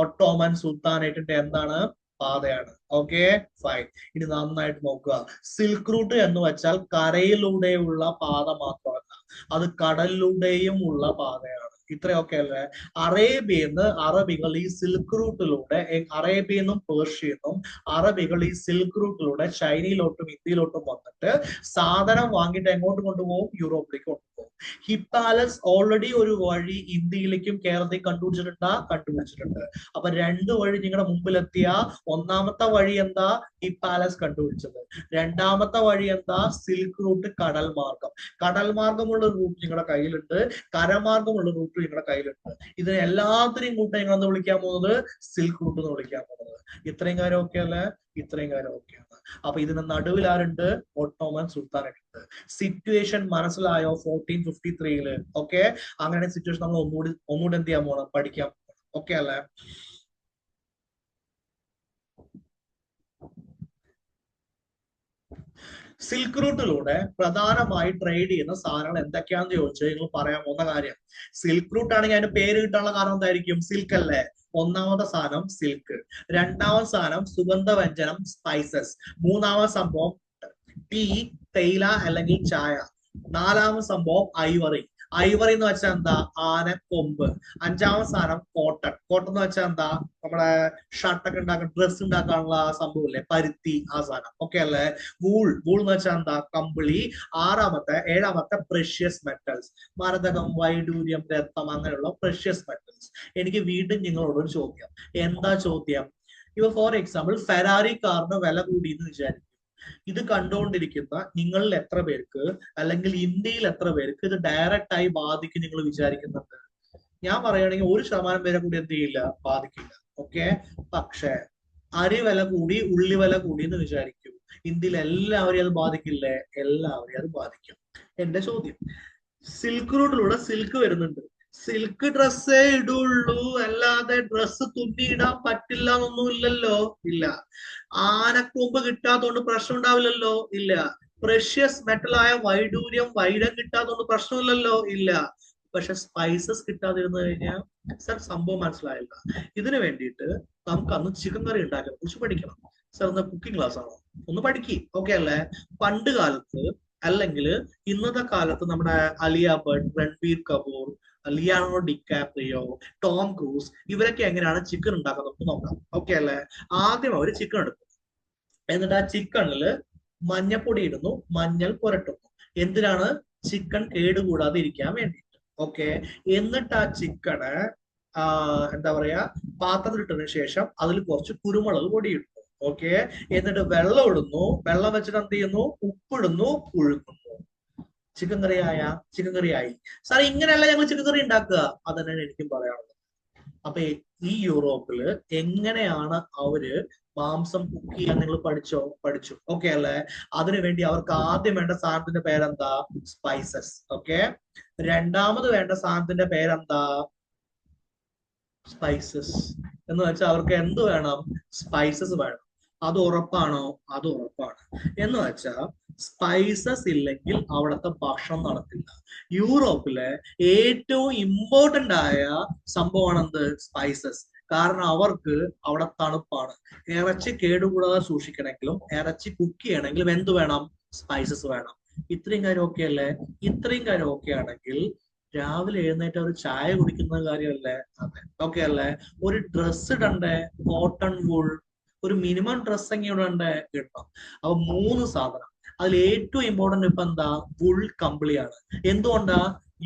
Speaker 1: ഒട്ടോമൻ സുൽത്താനേറ്റിന്റെ എന്താണ്? പാതയാണ്. Okay, fine. ഇനി നന്നായിട്ട് നോക്കുക. സിൽക്ക് റൂട്ട് എന്ന് വെച്ചാൽ കരയിലൂടെയുള്ള പാത മാത്രമല്ല, അത് കടലിലൂടെയും ഉള്ള പാതയാണ്. ഇത്രയൊക്കെ അല്ലേ? അറേബ്യന്ന് അറബികൾ ഈ സിൽക്ക് റൂട്ടിലൂടെ, അറേബ്യന്നും പേർഷ്യന്നും അറബികൾ ഈ സിൽക്ക് റൂട്ടിലൂടെ ചൈനയിലോട്ടും ഇന്ത്യയിലോട്ടും വന്നിട്ട് സാധനം വാങ്ങിയിട്ട് എങ്ങോട്ട് കൊണ്ടുപോകും? യൂറോപ്പിലേക്ക് കൊണ്ടുപോകും. ഹിപ്പാലസ് ഓൾറെഡി ഒരു വഴി ഇന്ത്യയിലേക്കും കേരളത്തിൽ കണ്ടുപിടിച്ചിട്ടുണ്ട്. അപ്പൊ 2 വഴി നിങ്ങളുടെ മുമ്പിലെത്തിയ, ഒന്നാമത്തെ വഴി എന്താ? ഹിപ്പാലസ് കണ്ടുപിടിച്ചത്. രണ്ടാമത്തെ വഴി എന്താ? സിൽക്ക് റൂട്ട്, കടൽ മാർഗം. കടൽ മാർഗമുള്ള റൂട്ട് നിങ്ങളുടെ കയ്യിലുണ്ട്, കരമാർഗമുള്ള റൂട്ട് നിങ്ങളുടെ കയ്യിലുണ്ട്. ഇതിനെ എല്ലാത്തിനെയും കൂട്ടി നിങ്ങൾ എന്ന് വിളിക്കാൻ പോകുന്നത്? സിൽക്ക് റൂട്ട് എന്ന് വിളിക്കാൻ പോകുന്നത്. ഇത്രയും കാര്യം ഓക്കെ അല്ലേ? ഇത്രയും കാര്യം ഓക്കെയാണ്. അപ്പൊ ഇതിന് നടുവിൽ ആരുണ്ട്? ഒട്ടോമൻ സുൽത്താനുണ്ട്. സിറ്റുവേഷൻ മനസ്സിലായോ? 1453 ഓക്കെ. അങ്ങനെ സിറ്റുവേഷൻ നമ്മൾ ഒന്നുകൂടി എന്ത് ചെയ്യാൻ പോകണം? പഠിക്കാൻ പോകണം. ഓക്കെ അല്ലേ? സിൽക്ക് റൂട്ടിലൂടെ പ്രധാനമായി ട്രേഡ് ചെയ്യുന്ന സാധനങ്ങൾ എന്തൊക്കെയാണെന്ന് ചോദിച്ചാൽ നിങ്ങൾ പറയാൻ പോകുന്ന കാര്യം, സിൽക്ക് റൂട്ട് ആണെങ്കിൽ അതിന്റെ പേര് കിട്ടാനുള്ള കാരണം എന്തായിരിക്കും? സിൽക്ക് അല്ലേ? ഒന്നാമത്തെ സാധനം സിൽക്ക്, രണ്ടാമത്തെ സാധനം സുഗന്ധവ്യഞ്ജനം, സ്പൈസസ്, മൂന്നാമത്തെ സംഭവം ടീ, തേയില അല്ലെങ്കിൽ ചായ, നാലാമത്തെ സംഭവം ഐവറി, ഐവറി എന്ന് വെച്ചാൽ എന്താ? ആനക്കൊമ്പ്. അഞ്ചാമത്തെ സാധനം കോട്ടൺ. കോട്ടൺ എന്ന് വെച്ചാൽ എന്താ? നമ്മുടെ ഷർട്ടൊക്കെ ഉണ്ടാക്കാൻ, ഡ്രസ് ഉണ്ടാക്കാനുള്ള ആ സംഭവമില്ലേ, പരുത്തി, ആ സാധനം. ഓക്കെ അല്ലേ? വൂൾ. വൂൾ എന്ന് വെച്ചാൽ എന്താ? കമ്പിളി. ഏഴാമത്തെ പ്രഷ്യസ് മെറ്റൽസ്. മരതകം, വൈഡൂര്യം, രത്നം, അങ്ങനെയുള്ള പ്രഷ്യസ് മെറ്റൽസ്. എനിക്ക് വീണ്ടും നിങ്ങളോടൊരു ചോദ്യം. എന്താ ചോദ്യം? ഇപ്പൊ ഫോർ എക്സാമ്പിൾ ഫെറാറി കാറിന് വില കൂടി എന്ന് വിചാരിക്കും. ഇത് കണ്ടുകൊണ്ടിരിക്കുന്ന നിങ്ങളിൽ എത്ര പേർക്ക്, അല്ലെങ്കിൽ ഇന്ത്യയിൽ എത്ര പേർക്ക് ഇത് ഡയറക്റ്റ് ആയി ബാധിക്കും നിങ്ങൾ വിചാരിക്കുന്നുണ്ട്? ഞാൻ പറയുകയാണെങ്കിൽ 1% പേരെ കൂടി എന്ത് ചെയ്യില്ല, ബാധിക്കില്ല. ഓക്കെ. പക്ഷെ അരി വില കൂടി, ഉള്ളി വില കൂടി എന്ന് വിചാരിക്കും, ഇന്ത്യയിൽ എല്ലാവരെയും അത് ബാധിക്കില്ലേ? എല്ലാവരെയും അത് ബാധിക്കും. എന്റെ ചോദ്യം, സിൽക്ക് റൂട്ടിലൂടെ സിൽക്ക് വരുന്നുണ്ട്. സിൽക്ക് ഡ്രസ്സേ ഇടുള്ളൂ, അല്ലാതെ ഡ്രസ്സ് തുന്നിയിടാൻ പറ്റില്ല എന്നൊന്നും ഇല്ലല്ലോ. ഇല്ല. ആനക്കൊമ്പ് കിട്ടാത്തോണ്ട് പ്രശ്നം ഉണ്ടാവില്ലല്ലോ. ഇല്ല. പ്രഷ്യസ് മെറ്റലായ വൈഡൂര്യം, വൈരം കിട്ടാത്തോണ്ട് പ്രശ്നമില്ലല്ലോ. ഇല്ല. പക്ഷെ സ്പൈസസ് കിട്ടാതിരുന്നു കഴിഞ്ഞാൽ സർ സംഭവം മനസ്സിലായില്ല. ഇതിനു വേണ്ടിയിട്ട് നമുക്ക് അന്ന് ചിക്കൻ കറി ഉണ്ടാക്കാൻ കുറിച്ച് പഠിക്കണം. സർ എന്താ കുക്കിംഗ് ക്ലാസ് ആണോ? ഒന്ന് പഠിക്കി. ഓക്കെ അല്ലേ? പണ്ട് കാലത്ത്, അല്ലെങ്കിൽ ഇന്നത്തെ കാലത്ത് നമ്മുടെ അലിയ Bhat, Ranbir Kapoor, ലിയാനോ DiCaprio, Tom cruise, ഇവരൊക്കെ എങ്ങനെയാണ് ചിക്കൻ ഉണ്ടാക്കുന്നത് നമുക്ക് നോക്കാം. ഓക്കെ അല്ലേ? ആദ്യം അവർ ചിക്കൻ എടുക്കും. എന്നിട്ട് ആ ചിക്കണില് മഞ്ഞപ്പൊടി ഇടുന്നു, മഞ്ഞൾ പുരട്ടുന്നു. എന്തിനാണ്? ചിക്കൻ കേടുകൂടാതെ ഇരിക്കാൻ വേണ്ടിയിട്ട്. ഓക്കെ. എന്നിട്ട് ആ ചിക്കന് എന്താ പറയാ, പാത്രത്തിലിട്ടതിന് ശേഷം അതിൽ കുറച്ച് കുരുമുളക് പൊടി ഇടുന്നു. ഓക്കെ. എന്നിട്ട് വെള്ളം ഇടുന്നു. വെള്ളം വെച്ചിട്ട് എന്ത് ചെയ്യുന്നു? ഉപ്പിടുന്നു, പുഴുങ്ങുന്നു. ചിക്കൻ കറി ആയ? ചിക്കൻ കറി ആയി. സാറേ ഇങ്ങനെയല്ല ഞങ്ങൾ ചിക്കൻ കറി ഉണ്ടാക്കുക. അതന്നെയാണ് എനിക്കും പറയാനുള്ളത്. അപ്പൊ ഈ യൂറോപ്പില് എങ്ങനെയാണ് അവര് മാംസം കുക്ക് ചെയ്യാൻ നിങ്ങൾ പഠിച്ചു. ഓക്കെ അല്ലേ? അതിനുവേണ്ടി അവർക്ക് ആദ്യം വേണ്ട സാധനത്തിന്റെ പേരെന്താ? സ്പൈസസ്. ഓക്കെ. രണ്ടാമത് വേണ്ട സാധനത്തിന്റെ പേരെന്താ? സ്പൈസസ്. എന്ന് വെച്ചാൽ അവർക്ക് എന്ത് വേണം? സ്പൈസസ് വേണം. അത് ഉറപ്പാണോ? അത് ഉറപ്പാണ്. എന്ന് വെച്ചാൽ സ്പൈസസ് ഇല്ലെങ്കിൽ അവിടുത്തെ ഭക്ഷണം നടക്കില്ല. യൂറോപ്പിലെ ഏറ്റവും ഇമ്പോർട്ടന്റ് ആയ സംഭവമാണ് എന്ത്? സ്പൈസസ്. കാരണം അവർക്ക് അവിടെ തണുപ്പാണ്. ഇറച്ചി കേടുകൂടാതെ സൂക്ഷിക്കണമെങ്കിലും, ഇറച്ചി കുക്ക് ചെയ്യണമെങ്കിലും എന്ത് വേണം? സ്പൈസസ് വേണം. ഇത്രയും കാര്യം ഓക്കെ അല്ലേ? ഇത്രയും കാര്യം ഓക്കെ ആണെങ്കിൽ രാവിലെ എഴുന്നേറ്റ് ഒരു ചായ കുടിക്കുന്ന കാര്യമല്ലേ? അതെ. ഓക്കെ അല്ലേ? ഒരു ഡ്രസ്സ് ഇടണ്ടേ? Cotton wool. ഒരു മിനിമം ഡ്രസ് എങ്ങനെ ഇടണ്ടേ? ഇടണം. അപ്പൊ 3 സാധനം. അതിൽ ഏറ്റവും ഇമ്പോർട്ടന്റ് ഇപ്പൊ എന്താ? വൂൾ കമ്പിളിയാണ്. എന്തുകൊണ്ടാ?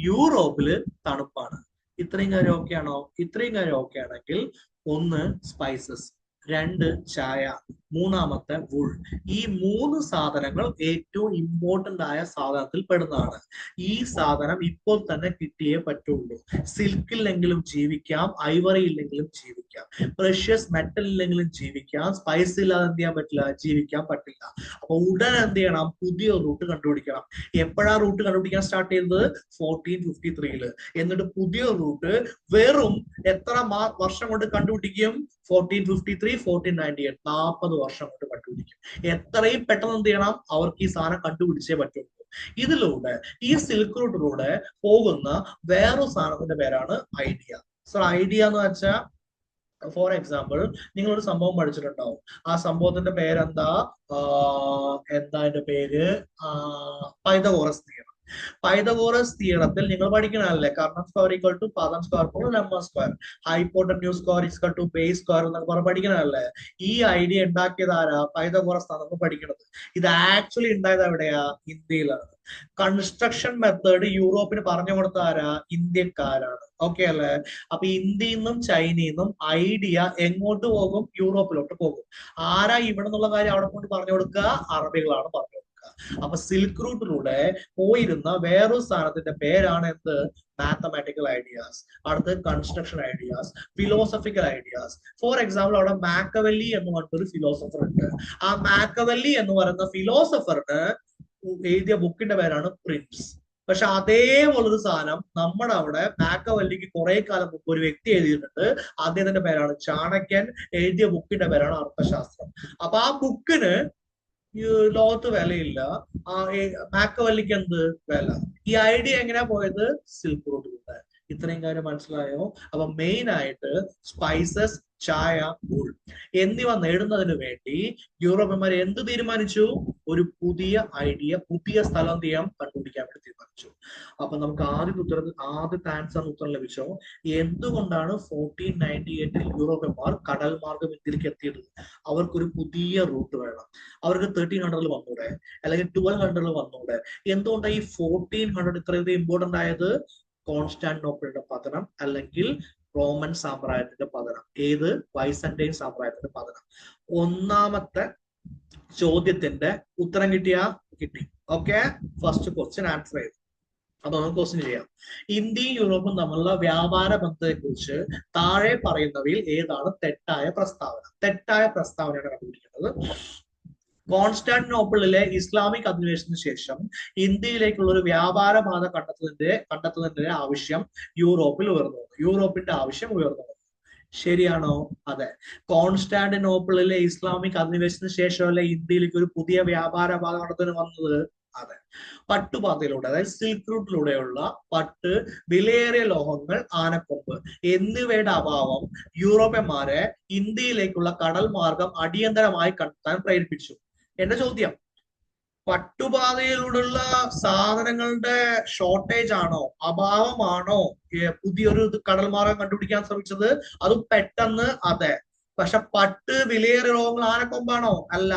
Speaker 1: യൂറോപ്പില് തണുപ്പാണ്. ഇത്രയും കാര്യം ഓക്കെ ആണോ? ഇത്രയും കാര്യം ഓക്കെ ആണെങ്കിൽ 1 സ്പൈസസ്, 2 ചായ, 3 വൂൾ. ഈ 3 സാധനങ്ങൾ ഏറ്റവും ഇമ്പോർട്ടന്റ് ആയ സാധനത്തിൽ പെടുന്നതാണ്. ഈ സാധനം ഇപ്പോൾ തന്നെ കിട്ടിയേ പറ്റുള്ളൂ. സിൽക്കില്ലെങ്കിലും ജീവിക്കാം, ഐവറി ഇല്ലെങ്കിലും ജീവിക്കാം, പ്രഷ്യസ് മെറ്റൽ ഇല്ലെങ്കിലും ജീവിക്കാം, സ്പൈസ് ഇല്ലാതെ എന്ത് ചെയ്യാൻ പറ്റില്ല? ജീവിക്കാൻ പറ്റില്ല. അപ്പൊ ഉടൻ എന്ത് ചെയ്യണം? പുതിയ റൂട്ട് കണ്ടുപിടിക്കണം. എപ്പോഴാ റൂട്ട് കണ്ടുപിടിക്കാൻ സ്റ്റാർട്ട് ചെയ്തത്? 1453. എന്നിട്ട് പുതിയ റൂട്ട് വെറും എത്ര വർഷം കൊണ്ട് കണ്ടുപിടിക്കും? 1453, 1498, 40 വർഷം കൊണ്ട് കണ്ടുപിടിക്കും. എത്രയും പെട്ടെന്ന് എന്ത് ചെയ്യണം? അവർക്ക് ഈ സാധനം കണ്ടുപിടിച്ചേ പറ്റുള്ളൂ. ഇതിലൂടെ, ഈ സിൽക്ക് റൂട്ടിലൂടെ പോകുന്ന വേറൊരു സാധനത്തിന്റെ പേരാണ് ഐഡിയ. സോ ഐഡിയ എന്ന് വെച്ചാൽ, ഫോർ എക്സാമ്പിൾ, നിങ്ങളൊരു സംഭവം പഠിച്ചിട്ടുണ്ടാവും. ആ സംഭവത്തിന്റെ പേരെന്താ? എന്താ അതിന്റെ പേര്? Pythagoras theorem. പൈതഗോറസ് തിയറത്തിൽ നിങ്ങൾ പഠിക്കണല്ലേ, കർണം സ്ക്വയർ ഈക്വൽ ടു പദം സ്ക്വയർ ലംബ square, hypotenuse square equal to base square എന്നൊക്കെ പറഞ്ഞ് പഠിക്കണല്ലേ. ഈ ഐഡിയ ഉണ്ടാക്കിയത് ആരാ? പൈതഗോറസ് ആണ് നമ്മൾ പഠിക്കുന്നത്. ഇത് ആക്ച്വലി ഉണ്ടായത് എവിടെയാ? ഇന്ത്യയിലാണ്. കൺസ്ട്രക്ഷൻ മെത്തേഡ് യൂറോപ്പിന് പറഞ്ഞു കൊടുത്ത ആരാ? ഇന്ത്യക്കാരാണ്. ഓക്കെ അല്ലേ? അപ്പൊ ഇന്ത്യയിൽ നിന്നും ചൈനയിൽ നിന്നും ഐഡിയ എങ്ങോട്ട് പോകും? യൂറോപ്പിലോട്ട് പോകും. ആരാ ഇവിടെ നിന്നുള്ള കാര്യം അവിടെ കൊണ്ട് പറഞ്ഞു കൊടുക്കുക? അറബികളാണ് പറഞ്ഞു കൊടുക്കുക. അപ്പൊ സിൽക്ക് റൂട്ടിലൂടെ പോയിരുന്ന വേറൊരു സ്ഥാനത്തിന്റെ പേരാണ് എന്ത്? Mathematical ideas. അടുത്ത് construction ideas, philosophical ideas. For example, അവിടെ മാക്കവെല്ലി എന്ന് പറഞ്ഞൊരു ഫിലോസഫർ ഉണ്ട്. ആ മാക്കവെല്ലി എന്ന് പറയുന്ന ഫിലോസഫറിന് എഴുതിയ ബുക്കിന്റെ പേരാണ് പ്രിൻസ്. പക്ഷെ അതേപോലൊരു സാധനം നമ്മുടെ അവിടെ മാക്കവെല്ലിക്ക് കുറെ കാലം മുമ്പ് ഒരു വ്യക്തി എഴുതിയിട്ടുണ്ട്. അദ്ദേഹത്തിന്റെ പേരാണ് ചാണക്യൻ. എഴുതിയ ബുക്കിന്റെ പേരാണ് അർത്ഥശാസ്ത്രം. അപ്പൊ ആ ബുക്കിന് ലോകത്ത് വിലയില്ല, മാക്കവെല്ലിക്ക് എന്ത് വില? ഈ ഐഡിയ എങ്ങനെയാ പോയത്? സിൽക്ക് റൂട്ടിലൂടെ. ഇത്രയും കാര്യം മനസ്സിലായോ? അപ്പൊ മെയിൻ ആയിട്ട് സ്പൈസസ്, ചായ, wool എന്നിവ നേടുന്നതിന് വേണ്ടി യൂറോപ്യന്മാർ എന്ത് തീരുമാനിച്ചു? ഒരു പുതിയ ഐഡിയ, പുതിയ സ്ഥലം ചെയ്യാൻ കണ്ടുപിടിക്കാൻ വേണ്ടി തീരുമാനിച്ചു. അപ്പൊ നമുക്ക് ആദ്യത്തെ ആൻസറിന് ഉത്തരം ലഭിച്ചോ? എന്തുകൊണ്ടാണ് 1498 യൂറോപ്യന്മാർ കടൽ മാർഗം ഇന്ത്യയിലേക്ക് എത്തിയത്? അവർക്കൊരു പുതിയ റൂട്ട് വേണം. അവർക്ക് 1300 വന്നൂടെ, അല്ലെങ്കിൽ 1200 വന്നൂടെ? എന്തുകൊണ്ടാണ് ഈ 1400 ഇത്രയധികം ഇമ്പോർട്ടന്റ് ആയത്? കോൺസ്റ്റാന്റിനോപ്പിളിന്റെ പതനം, അല്ലെങ്കിൽ റോമൻ സാമ്രാജ്യത്തിന്റെ പതനം. ഏത്? ബൈസന്റൈൻ സാമ്രാജ്യത്തിന്റെ പതനം. ഒന്നാമത്തെ ചോദ്യത്തിന്റെ ഉത്തരം കിട്ടി. ഓക്കെ, ഫസ്റ്റ് ക്വസ്റ്റ്യൻ ആൻസർ ചെയ്തു. അപ്പൊ നമുക്ക് ക്വസ്റ്റ്യൻ ചെയ്യാം. ഇന്ത്യയും യൂറോപ്പും തമ്മിലുള്ള വ്യാപാര ബന്ധത്തെ കുറിച്ച് താഴെ പറയുന്നവയിൽ ഏതാണ് തെറ്റായ പ്രസ്താവന? തെറ്റായ പ്രസ്താവനയാണ് കണ്ടുപിടിക്കുന്നത്. കോൺസ്റ്റാന്റിനോപ്പിളിലെ ഇസ്ലാമിക് അധിനിവേശത്തിന് ശേഷം ഇന്ത്യയിലേക്കുള്ള ഒരു വ്യാപാര പാത കണ്ടെത്തുന്നതിന്റെ ആവശ്യം യൂറോപ്പിന്റെ ആവശ്യം ഉയർന്നു. ശരിയാണോ? അതെ. കോൺസ്റ്റാന്റിനോപ്പിളിലെ ഇസ്ലാമിക് അധിനിവേശത്തിന് ശേഷമല്ലേ ഇന്ത്യയിലേക്ക് ഒരു പുതിയ വ്യാപാര പാത കണ്ടെത്തുന്നതിന് വന്നത്? അതെ. പട്ടുപാതയിലൂടെ, അതായത് സിൽക്ക് റൂട്ടിലൂടെയുള്ള പട്ട്, വിലയേറിയ ലോഹങ്ങൾ, ആനക്കൊമ്പ് എന്നിവയുടെ അഭാവം യൂറോപ്യന്മാരെ ഇന്ത്യയിലേക്കുള്ള കടൽ മാർഗം അടിയന്തരമായി കണ്ടെത്താൻ പ്രേരിപ്പിച്ചു. എന്റെ ചോദ്യം, പട്ടുപാതയിലൂടെയുള്ള സാധനങ്ങളുടെ ഷോർട്ടേജ് ആണോ, അഭാവമാണോ പുതിയൊരു കടൽ മാർഗം കണ്ടുപിടിക്കാൻ ശ്രമിച്ചത്? അതും പെട്ടെന്ന്. അതെ. പക്ഷെ പട്ട്, വിലയേറിയ ലോഹങ്ങൾ, ആനക്കൊമ്പാണോ? അല്ല.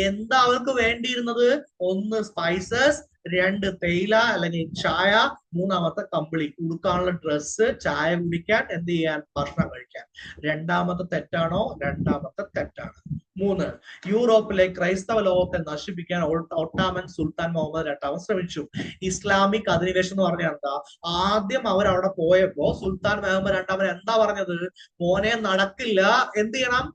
Speaker 1: എന്താ അവർക്ക് വേണ്ടിയിരുന്നത്? ഒന്ന് സ്പൈസസ്, രണ്ട് തേയില അല്ലെങ്കിൽ ചായ, മൂന്നാമത്തെ കമ്പിളി, ഉടുക്കാനുള്ള ഡ്രസ്സ്, ചായ കുടിക്കാൻ, എന്ത് ചെയ്യാൻ? ഭക്ഷണം കഴിക്കാൻ. രണ്ടാമത്തെ തെറ്റാണോ? രണ്ടാമത്തെ തെറ്റാണ്. 3, യൂറോപ്പിലെ ക്രൈസ്തവ ലോകത്തെ നശിപ്പിക്കാൻ ഒട്ടോമൻ സുൽത്താൻ മുഹമ്മദ് രണ്ടാമൻ ശ്രമിച്ചു. ഇസ്ലാമിക് അധിനിവേശം എന്ന് പറഞ്ഞാൽ എന്താ? ആദ്യം അവർ അവിടെ പോയപ്പോ സുൽത്താൻ മുഹമ്മദ് രണ്ടാമൻ എന്താ പറഞ്ഞത്? മോനെ നടക്കില്ല, എന്ത് ചെയ്യണം?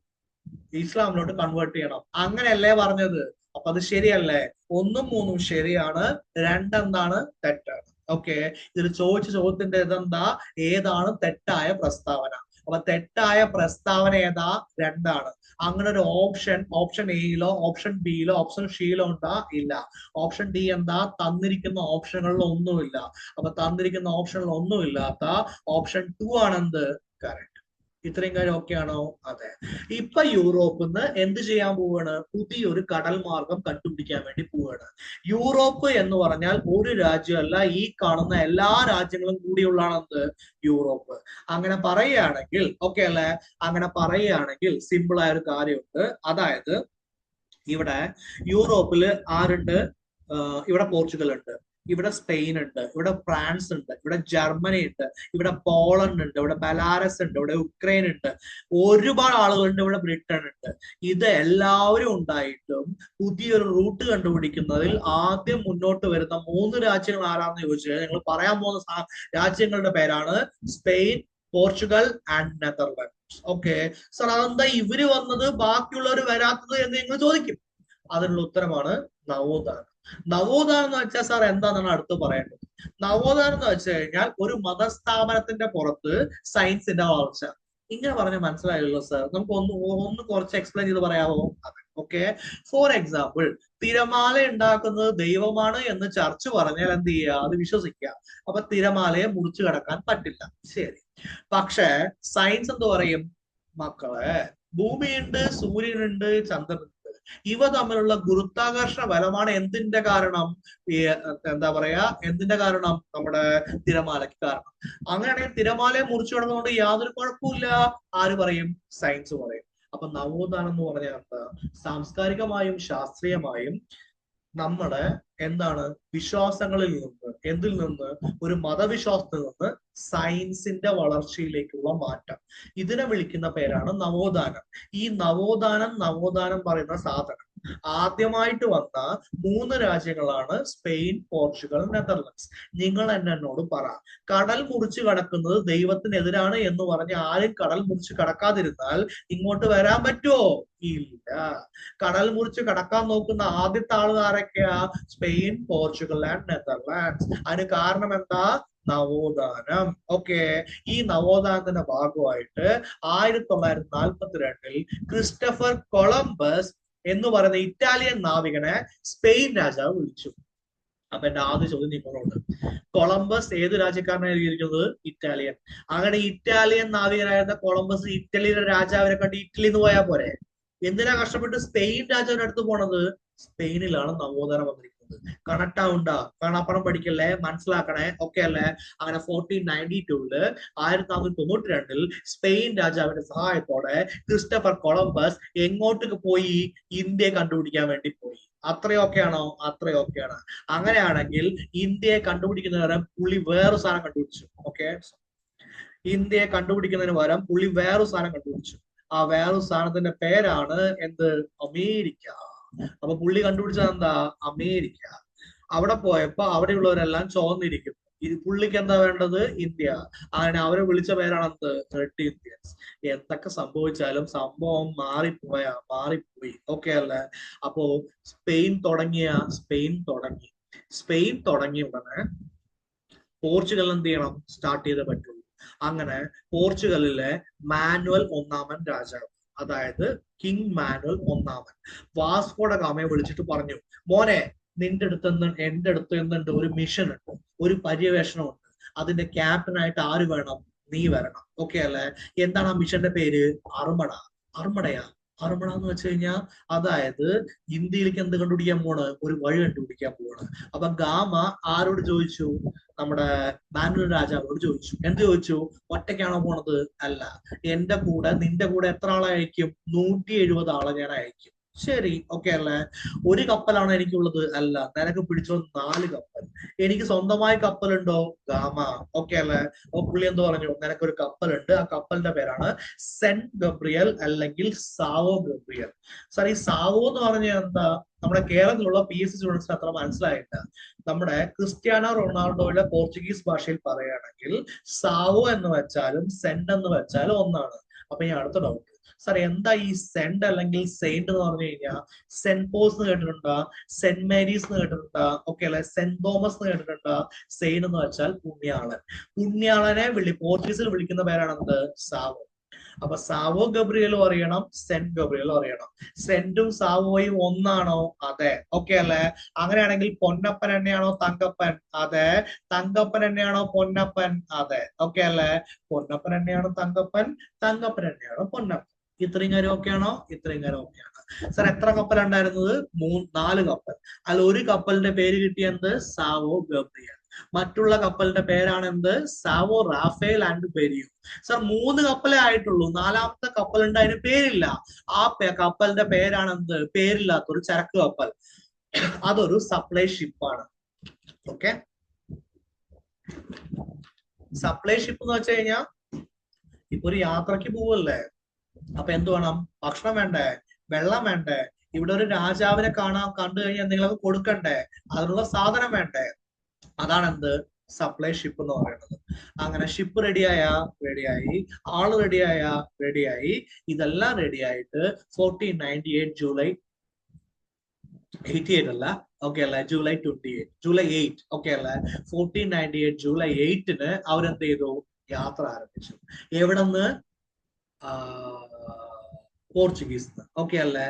Speaker 1: ഇസ്ലാമിലോട്ട് കൺവേർട്ട് ചെയ്യണം. അങ്ങനെയല്ലേ പറഞ്ഞത്? അപ്പൊ അത് ശരിയല്ലേ? 1ഉം 3ഉം ശരിയാണ്, 2 എന്താണ്? തെറ്റാണ്. ഓക്കെ, ഇതിൽ ചോദിച്ച ചോദ്യത്തിന്റെ ഇതെന്താ? ഏതാണ് തെറ്റായ പ്രസ്താവന? അപ്പൊ തെറ്റായ പ്രസ്താവന ഏതാ? 2 ആണ്. അങ്ങനെ ഒരു ഓപ്ഷൻ എയിലോ ഓപ്ഷൻ ബിയിലോ ഓപ്ഷൻ സിയിലോ ഉണ്ടാ? ഇല്ല. ഓപ്ഷൻ ഡി എന്താ? തന്നിരിക്കുന്ന ഓപ്ഷനുകളിൽ ഒന്നുമില്ല. അപ്പൊ തന്നിരിക്കുന്ന ഓപ്ഷനിൽ ഒന്നുമില്ലാത്ത ഓപ്ഷൻ 2 ആണെന്ത്? കറക്റ്റ്. ഇത്രയും കാര്യം ഓക്കെ ആണോ? അതെ. ഇപ്പൊ യൂറോപ്പിന്ന് എന്ത് ചെയ്യാൻ പോവാണ്? പുതിയൊരു കടൽ മാർഗം കണ്ടുപിടിക്കാൻ വേണ്ടി പോവാണ്. യൂറോപ്പ് എന്ന് പറഞ്ഞാൽ ഒരു രാജ്യമല്ല, ഈ കാണുന്ന എല്ലാ രാജ്യങ്ങളും കൂടിയുള്ളതാണെന്ത്? യൂറോപ്പ്. അങ്ങനെ പറയുകയാണെങ്കിൽ ഓക്കെ അല്ലെ? അങ്ങനെ പറയുകയാണെങ്കിൽ സിമ്പിൾ ആയ ഒരു കാര്യമുണ്ട്. അതായത് ഇവിടെ യൂറോപ്പില് ആരുണ്ട്? ഇവിടെ പോർച്ചുഗൽ ഉണ്ട്, ഇവിടെ സ്പെയിൻ ഉണ്ട്, ഇവിടെ ഫ്രാൻസ് ഉണ്ട്, ഇവിടെ ജർമ്മനി ഉണ്ട്, ഇവിടെ പോളണ്ട് ഉണ്ട്, ഇവിടെ ബെലാറസ് ഉണ്ട്, ഇവിടെ ഉക്രൈൻ ഉണ്ട്, ഒരുപാട് ആളുകളുണ്ട്, ഇവിടെ ബ്രിട്ടൻ ഉണ്ട്. ഇത് എല്ലാവരും ഉണ്ടായിട്ടും പുതിയൊരു റൂട്ട് കണ്ടുപിടിക്കുന്നതിൽ ആദ്യം മുന്നോട്ട് വരുന്ന 3 രാജ്യങ്ങൾ ആരാന്ന് ചോദിച്ചാൽ ഞങ്ങൾ പറയാൻ പോകുന്ന രാജ്യങ്ങളുടെ പേരാണ് Spain, Portugal and Netherlands. Okay sir, അതെന്താ ഇവര് വന്നത് ബാക്കിയുള്ളവർ വരാത്തത് എന്ന് നിങ്ങൾ ചോദിക്കും. അതിനുള്ള ഉത്തരമാണ് നവോത്ഥാനം. നവോത്ഥാനം എന്ന് വെച്ചാൽ സാർ എന്താണെന്നാണ് അടുത്ത് പറയേണ്ടത്. നവോത്ഥാനം എന്ന് വെച്ച് കഴിഞ്ഞാൽ ഒരു മതസ്ഥാപനത്തിന്റെ പുറത്ത് സയൻസിന്റെ വളർച്ച. ഇങ്ങനെ പറഞ്ഞാൽ മനസ്സിലായല്ലോ സാർ? നമുക്ക് ഒന്ന് കുറച്ച് എക്സ്പ്ലെയിൻ ചെയ്ത് പറയാമോ? അതെ. ഓക്കെ, ഫോർ എക്സാമ്പിൾ, തിരമാല ഉണ്ടാക്കുന്നത് ദൈവമാണ് എന്ന് ചർച്ച് പറഞ്ഞാൽ എന്ത് ചെയ്യുക? അത് വിശ്വസിക്കുക. അപ്പൊ തിരമാലയെ മുറിച്ചു കടക്കാൻ പറ്റില്ല. ശരി. പക്ഷെ സയൻസ് എന്ത് പറയും? മക്കളെ, ഭൂമിയുണ്ട്, സൂര്യനുണ്ട്, ചന്ദ്രനുണ്ട്, ഇവ തമ്മിലുള്ള ഗുരുത്വാകർഷണ ബലമാണ് എന്തിന്റെ കാരണം? എന്താ പറയാ, എന്തിന്റെ കാരണം? നമ്മുടെ തിരമാലയ്ക്ക് കാരണം. അങ്ങനെയാണെങ്കിൽ തിരമാലയെ മുറിച്ചു കടന്നുകൊണ്ട് യാതൊരു കുഴപ്പമില്ല. ആര് പറയും? സയൻസ് പറയും. അപ്പൊ നവോത്ഥാനം എന്ന് പറഞ്ഞാൽ എന്താ? സാംസ്കാരികമായും ശാസ്ത്രീയമായും നമ്മുടെ എന്താണ് വിശ്വാസങ്ങളിൽ നിന്ന്, എന്തിൽ നിന്ന്? ഒരു മതവിശ്വാസത്തിൽ നിന്ന് സയൻസിന്റെ വളർച്ചയിലേക്കുള്ള മാറ്റം. ഇതിനെ വിളിക്കുന്ന പേരാണ് നവോത്ഥാനം. ഈ നവോത്ഥാനം പറയുന്ന സാധനം ആദ്യമായിട്ട് വന്ന 3 രാജ്യങ്ങളാണ് സ്പെയിൻ, പോർച്ചുഗൽ, നെതർലൻഡ്സ്. നിങ്ങൾ എന്നോട് പറ, കടൽ മുറിച്ച് കടക്കുന്നത് ദൈവത്തിനെതിരാണ് എന്ന് പറഞ്ഞ് ആരും കടൽ മുറിച്ച് കടക്കാതിരുന്നാൽ ഇങ്ങോട്ട് വരാൻ പറ്റുമോ? ഇല്ല. കടൽ മുറിച്ച് കടക്കാൻ നോക്കുന്ന ആദ്യത്തെ ആളുകൾ ആരൊക്കെയാ? Spain, Portugal and Netherlands. അതിന് കാരണം എന്താ? നവോത്ഥാനം. ഓക്കെ, ഈ നവോത്ഥാനത്തിന്റെ ഭാഗമായിട്ട് 1942 ക്രിസ്റ്റഫർ കൊളംബസ് എന്ന് പറയുന്ന ഇറ്റാലിയൻ നാവികനെ സ്പെയിൻ രാജാവ് വിളിച്ചു. അപ്പൊ എന്റെ ആദ്യ ചോദ്യം നിങ്ങളോട്, കൊളംബസ് ഏത് രാജ്യക്കാരനാണ് എഴുതിയിരിക്കുന്നത്? ഇറ്റാലിയൻ. അങ്ങനെ ഇറ്റാലിയൻ നാവികനായിരുന്ന കൊളംബസ് ഇറ്റലിയുടെ രാജാവിനെ കണ്ട് ഇറ്റലിയിൽ നിന്ന് പോയാൽ പോരെ? എന്തിനാ കഷ്ടപ്പെട്ട് സ്പെയിൻ രാജാവിന്റെ അടുത്ത് പോണത്? സ്പെയിനിലാണ് നവോത്ഥാനം വന്നിരിക്കുന്നത്. കണക്ട് ആവുണ്ട, കാണാപ്പണം പഠിക്കല്ലേ, മനസ്സിലാക്കണേ, ഓക്കെ അല്ലേ? അങ്ങനെ 1492 1492 സ്പെയിൻ രാജാവിന്റെ സഹായത്തോടെ ക്രിസ്റ്റഫർ കൊളംബസ് എങ്ങോട്ടേക്ക് പോയി? ഇന്ത്യയെ കണ്ടുപിടിക്കാൻ വേണ്ടി പോയി. അത്രയൊക്കെയാണോ? അത്രയൊക്കെയാണ്. അങ്ങനെയാണെങ്കിൽ ഇന്ത്യയെ കണ്ടുപിടിക്കുന്നതിന് പകരം പുള്ളി വേറൊരു സാധനം കണ്ടുപിടിച്ചു. ഓക്കെ, ഇന്ത്യയെ കണ്ടുപിടിക്കുന്നതിന് പകരം പുള്ളി വേറൊരു സാധനം കണ്ടുപിടിച്ചു. ആ വേറൊരു സാധനത്തിന്റെ പേരാണ് എന്ത്? അമേരിക്ക. അപ്പൊ പുള്ളി കണ്ടുപിടിച്ചത് എന്താ? അമേരിക്ക. അവിടെ പോയപ്പോ അവിടെയുള്ളവരെല്ലാം ചോന്നിരിക്കും. ഇത് പുള്ളിക്ക് എന്താ വേണ്ടത്? ഇന്ത്യ. അങ്ങനെ അവരെ വിളിച്ച പേരാണ് എന്ത്? Red Indians. എന്തൊക്കെ സംഭവിച്ചാലും സംഭവം മാറിപ്പോയി. ഓക്കെ അല്ലേ? അപ്പോ സ്പെയിൻ തുടങ്ങിയ ഉടനെ പോർച്ചുഗൽ എന്ത് ചെയ്യണം? സ്റ്റാർട്ട് ചെയ്തേ പറ്റുള്ളൂ. അങ്ങനെ പോർച്ചുഗലിലെ മാനുവൽ ഒന്നാമൻ രാജാവ്, അതായത് കിങ് മാനുവൽ ഒന്നാമൻ, വാസ്കോഡ ഗാമയെ വിളിച്ചിട്ട് പറഞ്ഞു, മോനെ, നിന്റെ അടുത്ത് എന്റെ അടുത്ത് എന്തുണ്ട്? ഒരു മിഷൻ ഉണ്ട്, ഒരു പര്യവേഷണം ഉണ്ട്. അതിന്റെ ക്യാപ്റ്റനായിട്ട് ആര് വേണം? നീ വരണം. ഓക്കെ അല്ലേ? എന്താണ് ആ മിഷന്റെ പേര്? അർമടയാ. അർമട എന്ന് വെച്ച് കഴിഞ്ഞാൽ അതായത് ഇന്ത്യയിലേക്ക് എന്ത് കണ്ടുപിടിക്കാൻ പോണ്? ഒരു വഴി കണ്ടുപിടിക്കാൻ പോവാണ്. അപ്പൊ ഗാമ ആരോട് ചോദിച്ചു? നമ്മുടെ മാനുവൽ രാജാവിനോട് ചോദിച്ചു. എന്ത് ചോദിച്ചു? ഒറ്റയ്ക്കാണോ പോണത്? അല്ല, എന്റെ കൂടെ നിന്റെ കൂടെ എത്ര ആളെ അയക്കും? 170 ആളെ ഞാൻ അയക്കും. ശരി, ഓക്കെ അല്ലേ? ഒരു കപ്പലാണോ എനിക്കുള്ളത്? അല്ല, നിനക്ക് പിടിച്ചോ 4 കപ്പൽ. എനിക്ക് സ്വന്തമായി കപ്പലുണ്ടോ? ഗാമ. ഓക്കെ അല്ലേ? അപ്പൊ പുള്ളി എന്ത് പറഞ്ഞു? നിനക്കൊരു കപ്പലുണ്ട്. ആ കപ്പലിന്റെ പേരാണ് സെന്റ് ഗബ്രിയൽ അല്ലെങ്കിൽ സാവോ ഗബ്രിയൽ. സാർ, ഈ സാവോ എന്ന് പറഞ്ഞാൽ എന്താ? നമ്മുടെ കേരളത്തിലുള്ള PSC സ്റ്റുഡൻസിന് അത്ര മനസ്സിലായില്ല. നമ്മുടെ ക്രിസ്ത്യാനോ റൊണാൾഡോയുടെ പോർച്ചുഗീസ് ഭാഷയിൽ പറയുകയാണെങ്കിൽ സാവോ എന്ന് വെച്ചാലും സെന്റ് എന്ന് വെച്ചാലും ഒന്നാണ്. അപ്പൊ ഈ അടുത്ത ഡൗട്ട്, സാർ എന്താ ഈ സെന്റ് അല്ലെങ്കിൽ സെയിന്റ് എന്ന് പറഞ്ഞു കഴിഞ്ഞാൽ? സെന്റ് പോൾസ് എന്ന് കേട്ടിട്ടുണ്ടോ? സെന്റ് മേരീസ് എന്ന് കേട്ടിട്ടുണ്ടോ? ഓക്കെ അല്ലെ? സെന്റ് തോമസ് എന്ന് കേട്ടിട്ടുണ്ടോ? സെയിന്റ് എന്ന് വെച്ചാൽ പുണ്യാളൻ. പുണ്യാളനെ പോർച്ചുഗീസിൽ വിളിക്കുന്ന പേരാണെന്ത്? സാവോ. അപ്പൊ സാവോ ഗബ്രിയലും അറിയണം, സെന്റ് ഗബ്രിയലും അറിയണം. സെന്റും സാവോയും ഒന്നാണോ? അതെ. ഓക്കെ അല്ലെ? അങ്ങനെയാണെങ്കിൽ പൊന്നപ്പൻ എന്നെയാണോ തങ്കപ്പൻ? അതെ. തങ്കപ്പൻ എന്നെയാണോ പൊന്നപ്പൻ? അതെ. ഓക്കെ അല്ലെ? പൊന്നപ്പൻ എന്നെയാണോ തങ്കപ്പൻ? തങ്കപ്പൻ എന്നെയാണോ പൊന്നപ്പൻ? ഇത്രയും കാര്യം ഓക്കെയാണോ? ഇത്രയും കാര്യം ഓക്കെയാണ്. സാർ, എത്ര കപ്പൽ ഉണ്ടായിരുന്നത്? 4 കപ്പൽ. അതിൽ ഒരു കപ്പലിന്റെ പേര് കിട്ടിയത് സാവോ ഗബ്രിയൽ. മറ്റുള്ള കപ്പലിന്റെ പേരാണ് എന്ത്? Sao Rafael and Berrio. Sir, 3 കപ്പലേ ആയിട്ടുള്ളൂ. 4ാമത്തെ കപ്പലുണ്ട്, അതിന് പേരില്ല. ആ കപ്പലിന്റെ പേരാണ് എന്ത്? പേരില്ലാത്ത ഒരു ചരക്ക് കപ്പൽ. അതൊരു സപ്ലൈ ഷിപ്പാണ്. ഓക്കെ, സപ്ലൈ ഷിപ്പ് എന്ന് വെച്ച് കഴിഞ്ഞാൽ ഇപ്പൊ ഒരു യാത്രക്ക് പോവല്ലേ, അപ്പൊ എന്ത് വേണം? ഭക്ഷണം വേണ്ടേ? വെള്ളം വേണ്ടേ? ഇവിടെ ഒരു രാജാവിനെ കണ്ടു കഴിഞ്ഞാൽ എന്തെങ്കിലുമൊക്കെ കൊടുക്കണ്ടേ? അതിനുള്ള സാധനം വേണ്ടേ? അതാണ് എന്ത്? സപ്ലൈ ഷിപ്പ് എന്ന് പറയുന്നത്. അങ്ങനെ ഷിപ്പ് റെഡിയായി, ആള് റെഡിയായി, ഇതെല്ലാം റെഡിയായിട്ട് 1498 ജൂലൈ 88 അല്ല, ഓക്കെ അല്ലെ? ജൂലൈ 8, ഓക്കെ അല്ലെ? 1498 ജൂലൈ 8 അവരെന്ത് ചെയ്തു? യാത്ര ആരംഭിച്ചു. എവിടെന്ന്? പോർച്ചുഗീസ്. ഓക്കെ അല്ലെ?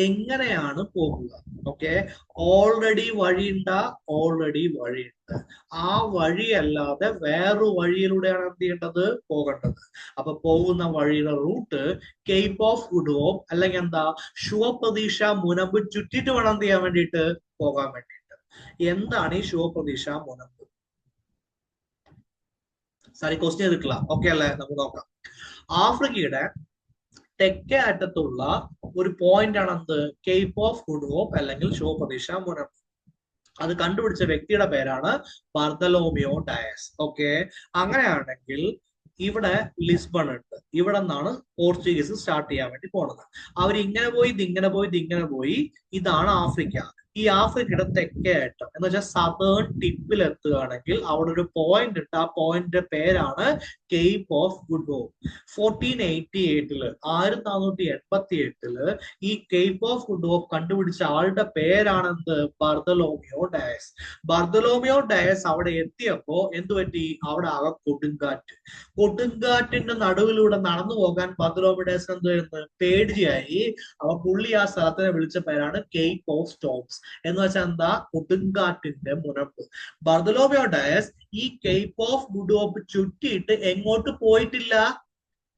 Speaker 1: എങ്ങനെയാണ് പോകുക? ഓക്കെ, ഓൾറെഡി വഴിയുണ്ട്. ആ വഴിയല്ലാതെ വേറൊരു വഴിയിലൂടെയാണ് എന്ത് ചെയ്യേണ്ടത്? പോകേണ്ടത്. അപ്പൊ പോകുന്ന വഴിയുടെ route cape of good hope അല്ലെങ്കിൽ എന്താ? ശുഭപ്രതീക്ഷ മുനമ്പ് ചുറ്റിട്ട് വേണം എന്ത് ചെയ്യാൻ വേണ്ടിയിട്ട്? പോകാൻ വേണ്ടിയിട്ട്. എന്താണ് ഈ ശുഭപ്രതീക്ഷ മുനമ്പ്? സാറി ക്വസ്റ്റ്യൻ ചെയ്തിട്ടില്ല. ഓക്കെ അല്ലെ? നമുക്ക് നോക്കാം. ആഫ്രിക്കയുടെ തെക്കേ അറ്റത്തുള്ള ഒരു പോയിന്റ് ആണ് എന്ത്? കേപ്പ് ഓഫ് ഗുഡ് ഹോപ്പ് അല്ലെങ്കിൽ ശുഭപ്രതീക്ഷ മുനമ്പ്. അത് കണ്ടുപിടിച്ച വ്യക്തിയുടെ പേരാണ് ബർത്തലോമിയോ ഡയസ്. ഓക്കെ, അങ്ങനെയാണെങ്കിൽ ഇവിടെ ലിസ്ബൺ ഉണ്ട്. ഇവിടെ നിന്നാണ് പോർച്ചുഗീസ് സ്റ്റാർട്ട് ചെയ്യാൻ വേണ്ടി പോണത്. അവരിങ്ങനെ പോയി, ഇതിങ്ങനെ പോയി. ഇതാണ് ആഫ്രിക്ക. ഈ ആഫ്രിക്കയുടെ തെക്കേ അറ്റം എന്ന് വെച്ചാൽ സദേൺ ടിപ്പിൽ എത്തുകയാണെങ്കിൽ അവിടെ ഒരു പോയിന്റ് ഉണ്ട്. ആ പോയിന്റിന്റെ പേരാണ് കേപ്പ് ഓഫ് ഗുഡ് ഹോപ്പ്. 1488 1488 ഈ കേപ്പ് ഓഫ് ഗുഡ് ഹോപ്പ് കണ്ടുപിടിച്ച ആളുടെ പേരാണെന്ത്? ബർത്തലോമിയോ ഡയസ്. ബർത്തലോമിയോ ഡയസ് അവിടെ എത്തിയപ്പോ എന്തു പറ്റി? അവിടെ ആകെ കൊടുങ്കാറ്റിന്റെ നടുവിലൂടെ നടന്നു പോകാൻ ബർത്തലോമിയോ ഡയസ് എന്ത് ചെയ്യുന്നത്? പേടിയായി. അവ പുള്ളി ആ സ്ഥലത്തിനെ വിളിച്ച പേരാണ് കേപ്പ് ഓഫ് സ്റ്റോംസ്. എന്ന് വെച്ചാൽ എന്താ? കൊടുങ്കാറ്റിന്റെ മുനമ്പ്. ബർത്തലോമിയോ ഡയസ് ഈ കേപ്പ് ഓഫ് ഗുഡ് ഹോപ്പ് ചുറ്റിയിട്ട് എങ്ങോട്ട് പോയിട്ടില്ല,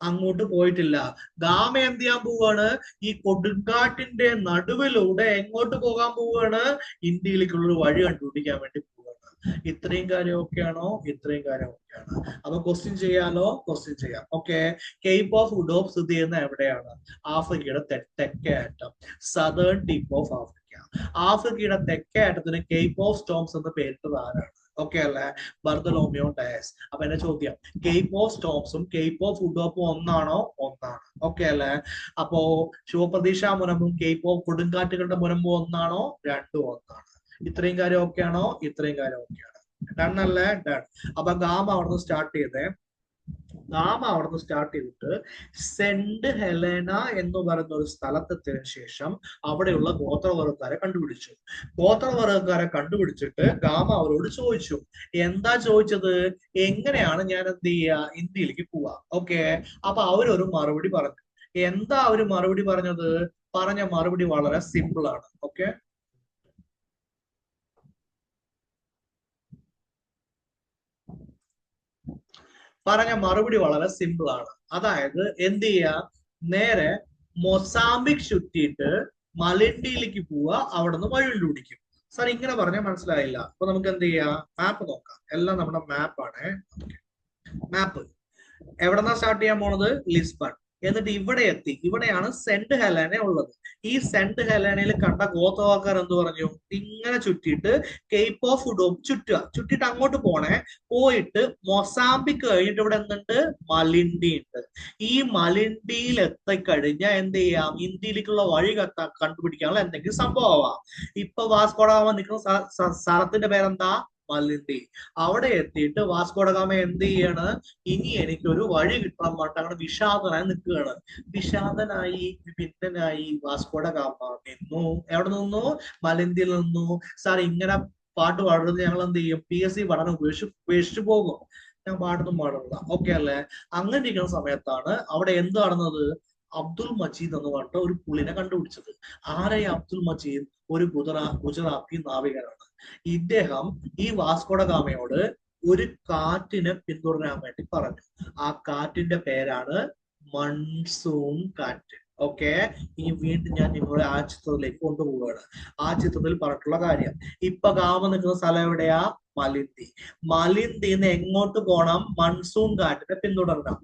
Speaker 1: അങ്ങോട്ട് പോയിട്ടില്ല. ഗാമ എന്ത് ചെയ്യാൻ പോവാണ്? ഈ കൊടുങ്കാറ്റിന്റെ നടുവിലൂടെ എങ്ങോട്ട് പോകാൻ പോവുകയാണ്? ഇന്ത്യയിലേക്കുള്ള ഒരു വഴി കണ്ടുപിടിക്കാൻ വേണ്ടി പോവുകയാണ്. ഇത്രയും കാര്യമൊക്കെയാണോ? ഇത്രയും കാര്യമൊക്കെയാണ്. അപ്പൊ ക്വസ്റ്റ്യൻ ചെയ്യാലോ? ക്വസ്റ്റ്യൻ ചെയ്യാം. Okay. Cape of good Hope സ്ഥിതി ചെയ്യുന്ന എവിടെയാണ്? ആഫ്രിക്കയുടെ തെക്കേ അറ്റം, സദേൺ ടിപ്പ് ഓഫ് ആഫ്രിക്ക. ആഫ്രിക്കയുടെ തെക്കേ അറ്റത്തിന് കേപ്പ് ഓഫ് സ്റ്റോംസ് എന്ന് പേരിട്ടത് ആരാണ്? ഓക്കെ അല്ലെ? Bartholomew Dias. അപ്പൊ എന്റെ ചോദ്യം, കേപ്പ് ഓഫ് സ്റ്റോംസും കേപ്പ് ഓഫ് ഗുഡ് ഹോപ്പും ഒന്നാണോ? ഒന്നാണ്. ഓക്കെ അല്ലെ? അപ്പോ ശുഭപ്രതീക്ഷ മുനമ്പും കേപ്പ് ഓഫ് കൊടുങ്കാറ്റുകളുടെ മുനമ്പും ഒന്നാണോ? രണ്ടും ഒന്നാണ്. ഇത്രയും കാര്യം ഒക്കെയാണോ? ഇത്രയും കാര്യം ഒക്കെയാണ്. ഡൺ അല്ലേ? ഡൺ. അപ്പൊ ഗാമ അവിടുന്ന് സ്റ്റാർട്ട് ചെയ്തേ. ഗാമ അവിടുന്ന് സ്റ്റാർട്ട് ചെയ്തിട്ട് സെന്റ് ഹെലേന എന്ന് പറയുന്ന ഒരു സ്ഥലത്തെത്തിയതിനു ശേഷം അവിടെയുള്ള ഗോത്രവർഗക്കാരെ കണ്ടുപിടിച്ചു. ഗോത്രവർഗക്കാരെ കണ്ടുപിടിച്ചിട്ട് ഗാമ അവരോട് ചോദിച്ചു. എന്താ ചോദിച്ചത്? എങ്ങനെയാണ് ഞാൻ എന്ത് ചെയ്യുക? ഇന്ത്യയിലേക്ക് പോവാ. ഓക്കെ. അപ്പൊ അവരൊരു മറുപടി പറഞ്ഞു. എന്താ അവര് മറുപടി പറഞ്ഞത്? പറഞ്ഞ മറുപടി വളരെ സിമ്പിൾ ആണ്. ഓക്കെ. പറഞ്ഞ മറുപടി വളരെ സിമ്പിൾ ആണ്. അതായത് എന്ത് ചെയ്യാ? നേരെ മൊസാംബിക് ചുറ്റിയിട്ട് മലണ്ടിയിലേക്ക് പോവുക, അവിടെ നിന്ന് വഴി കണ്ടുപിടിക്കും. സാർ ഇങ്ങനെ പറഞ്ഞാൽ മനസ്സിലായില്ല. അപ്പൊ നമുക്ക് എന്ത് ചെയ്യാം? മാപ്പ് നോക്കാം. എല്ലാം നമ്മുടെ മാപ്പാണ്. മാപ്പ് എവിടെന്നാ സ്റ്റാർട്ട് ചെയ്യാൻ പോണത്? ലിസ്ബൺ. എന്നിട്ട് ഇവിടെ എത്തി. ഇവിടെയാണ് സെന്റ് ഹെലേന ഉള്ളത്. ഈ സെന്റ് ഹെലേനയിൽ കണ്ട ഗോത്രവാക്കാർ എന്ത് പറഞ്ഞു? ഇങ്ങനെ ചുറ്റിയിട്ട് കേപ്പ് ഓഫ് ഗുഡ് ഹോപ്പ് ചുറ്റുക. ചുറ്റിയിട്ട് അങ്ങോട്ട് പോണേ. പോയിട്ട് മൊസാംബിക് കഴിഞ്ഞിട്ട് ഇവിടെ എന്തുണ്ട്? മലിണ്ടി ഉണ്ട്. ഈ മലിണ്ടിയിൽ എത്തിക്കഴിഞ്ഞാൽ എന്ത് ചെയ്യാം? ഇന്ത്യയിലേക്കുള്ള വഴി കണ്ടുപിടിക്കാനുള്ള എന്തെങ്കിലും സംഭവമാവാം. ഇപ്പൊ വാസ്കോഡഗാമ നിൽക്കുന്ന സ്ഥലത്തിന്റെ പേരെന്താ? മലിണ്ടി. അവിടെ എത്തിയിട്ട് വാസ്കോഡഗാമ എന്ത് ചെയ്യാണ്? ഇനി എനിക്കൊരു വഴി കിട്ടണം പറഞ്ഞിട്ട് അങ്ങനെ വിഷാദനായി നിൽക്കുകയാണ്. വിഷാദനായി വിഭിന്നനായി വാസ്കോഡഗാമ നിന്നു. എവിടെ നിന്നു? മലിന്തിയിൽ നിന്നു. സാർ ഇങ്ങനെ പാട്ട് പാടുന്നത് ഞങ്ങൾ എന്ത് ചെയ്യും? PSC പഠനം ഉപേക്ഷിച്ചു പോകും. ഞാൻ പാട്ടൊന്നും പാടില്ല. ഓക്കെ അല്ലേ? അങ്ങനെ ഇരിക്കുന്ന സമയത്താണ് അവിടെ എന്ത് നടന്നത്? അബ്ദുൽ മജീദ് എന്ന് പറഞ്ഞിട്ട് ഒരു പുള്ളിനെ കണ്ടുപിടിച്ചത്. ആരെയും അബ്ദുൽ മജീദ് ഒരു ഗുജറാത്തി നാവികനാണ്. ഇദ്ദേഹം ഈ വാസ്കോഡഗാമയോട് ഒരു കാറ്റിനെ പിന്തുടരാൻ വേണ്ടി പറഞ്ഞു. ആ കാറ്റിന്റെ പേരാണ് മൺസൂൺ കാറ്റ്. ഓക്കെ. ഇനി വീണ്ടും ഞാൻ നിങ്ങളുടെ ആ ചിത്രത്തിലേക്ക് കൊണ്ടുപോവുകയാണ്. ആ ചിത്രത്തിൽ പറഞ്ഞിട്ടുള്ള കാര്യം, ഇപ്പൊ ഗാമ നിൽക്കുന്ന സ്ഥലം എവിടെയാ? മലിന്തി. മലിന്തിന്ന് എങ്ങോട്ട് പോകണം? മൺസൂൺ കാറ്റിനെ പിന്തുടരണം.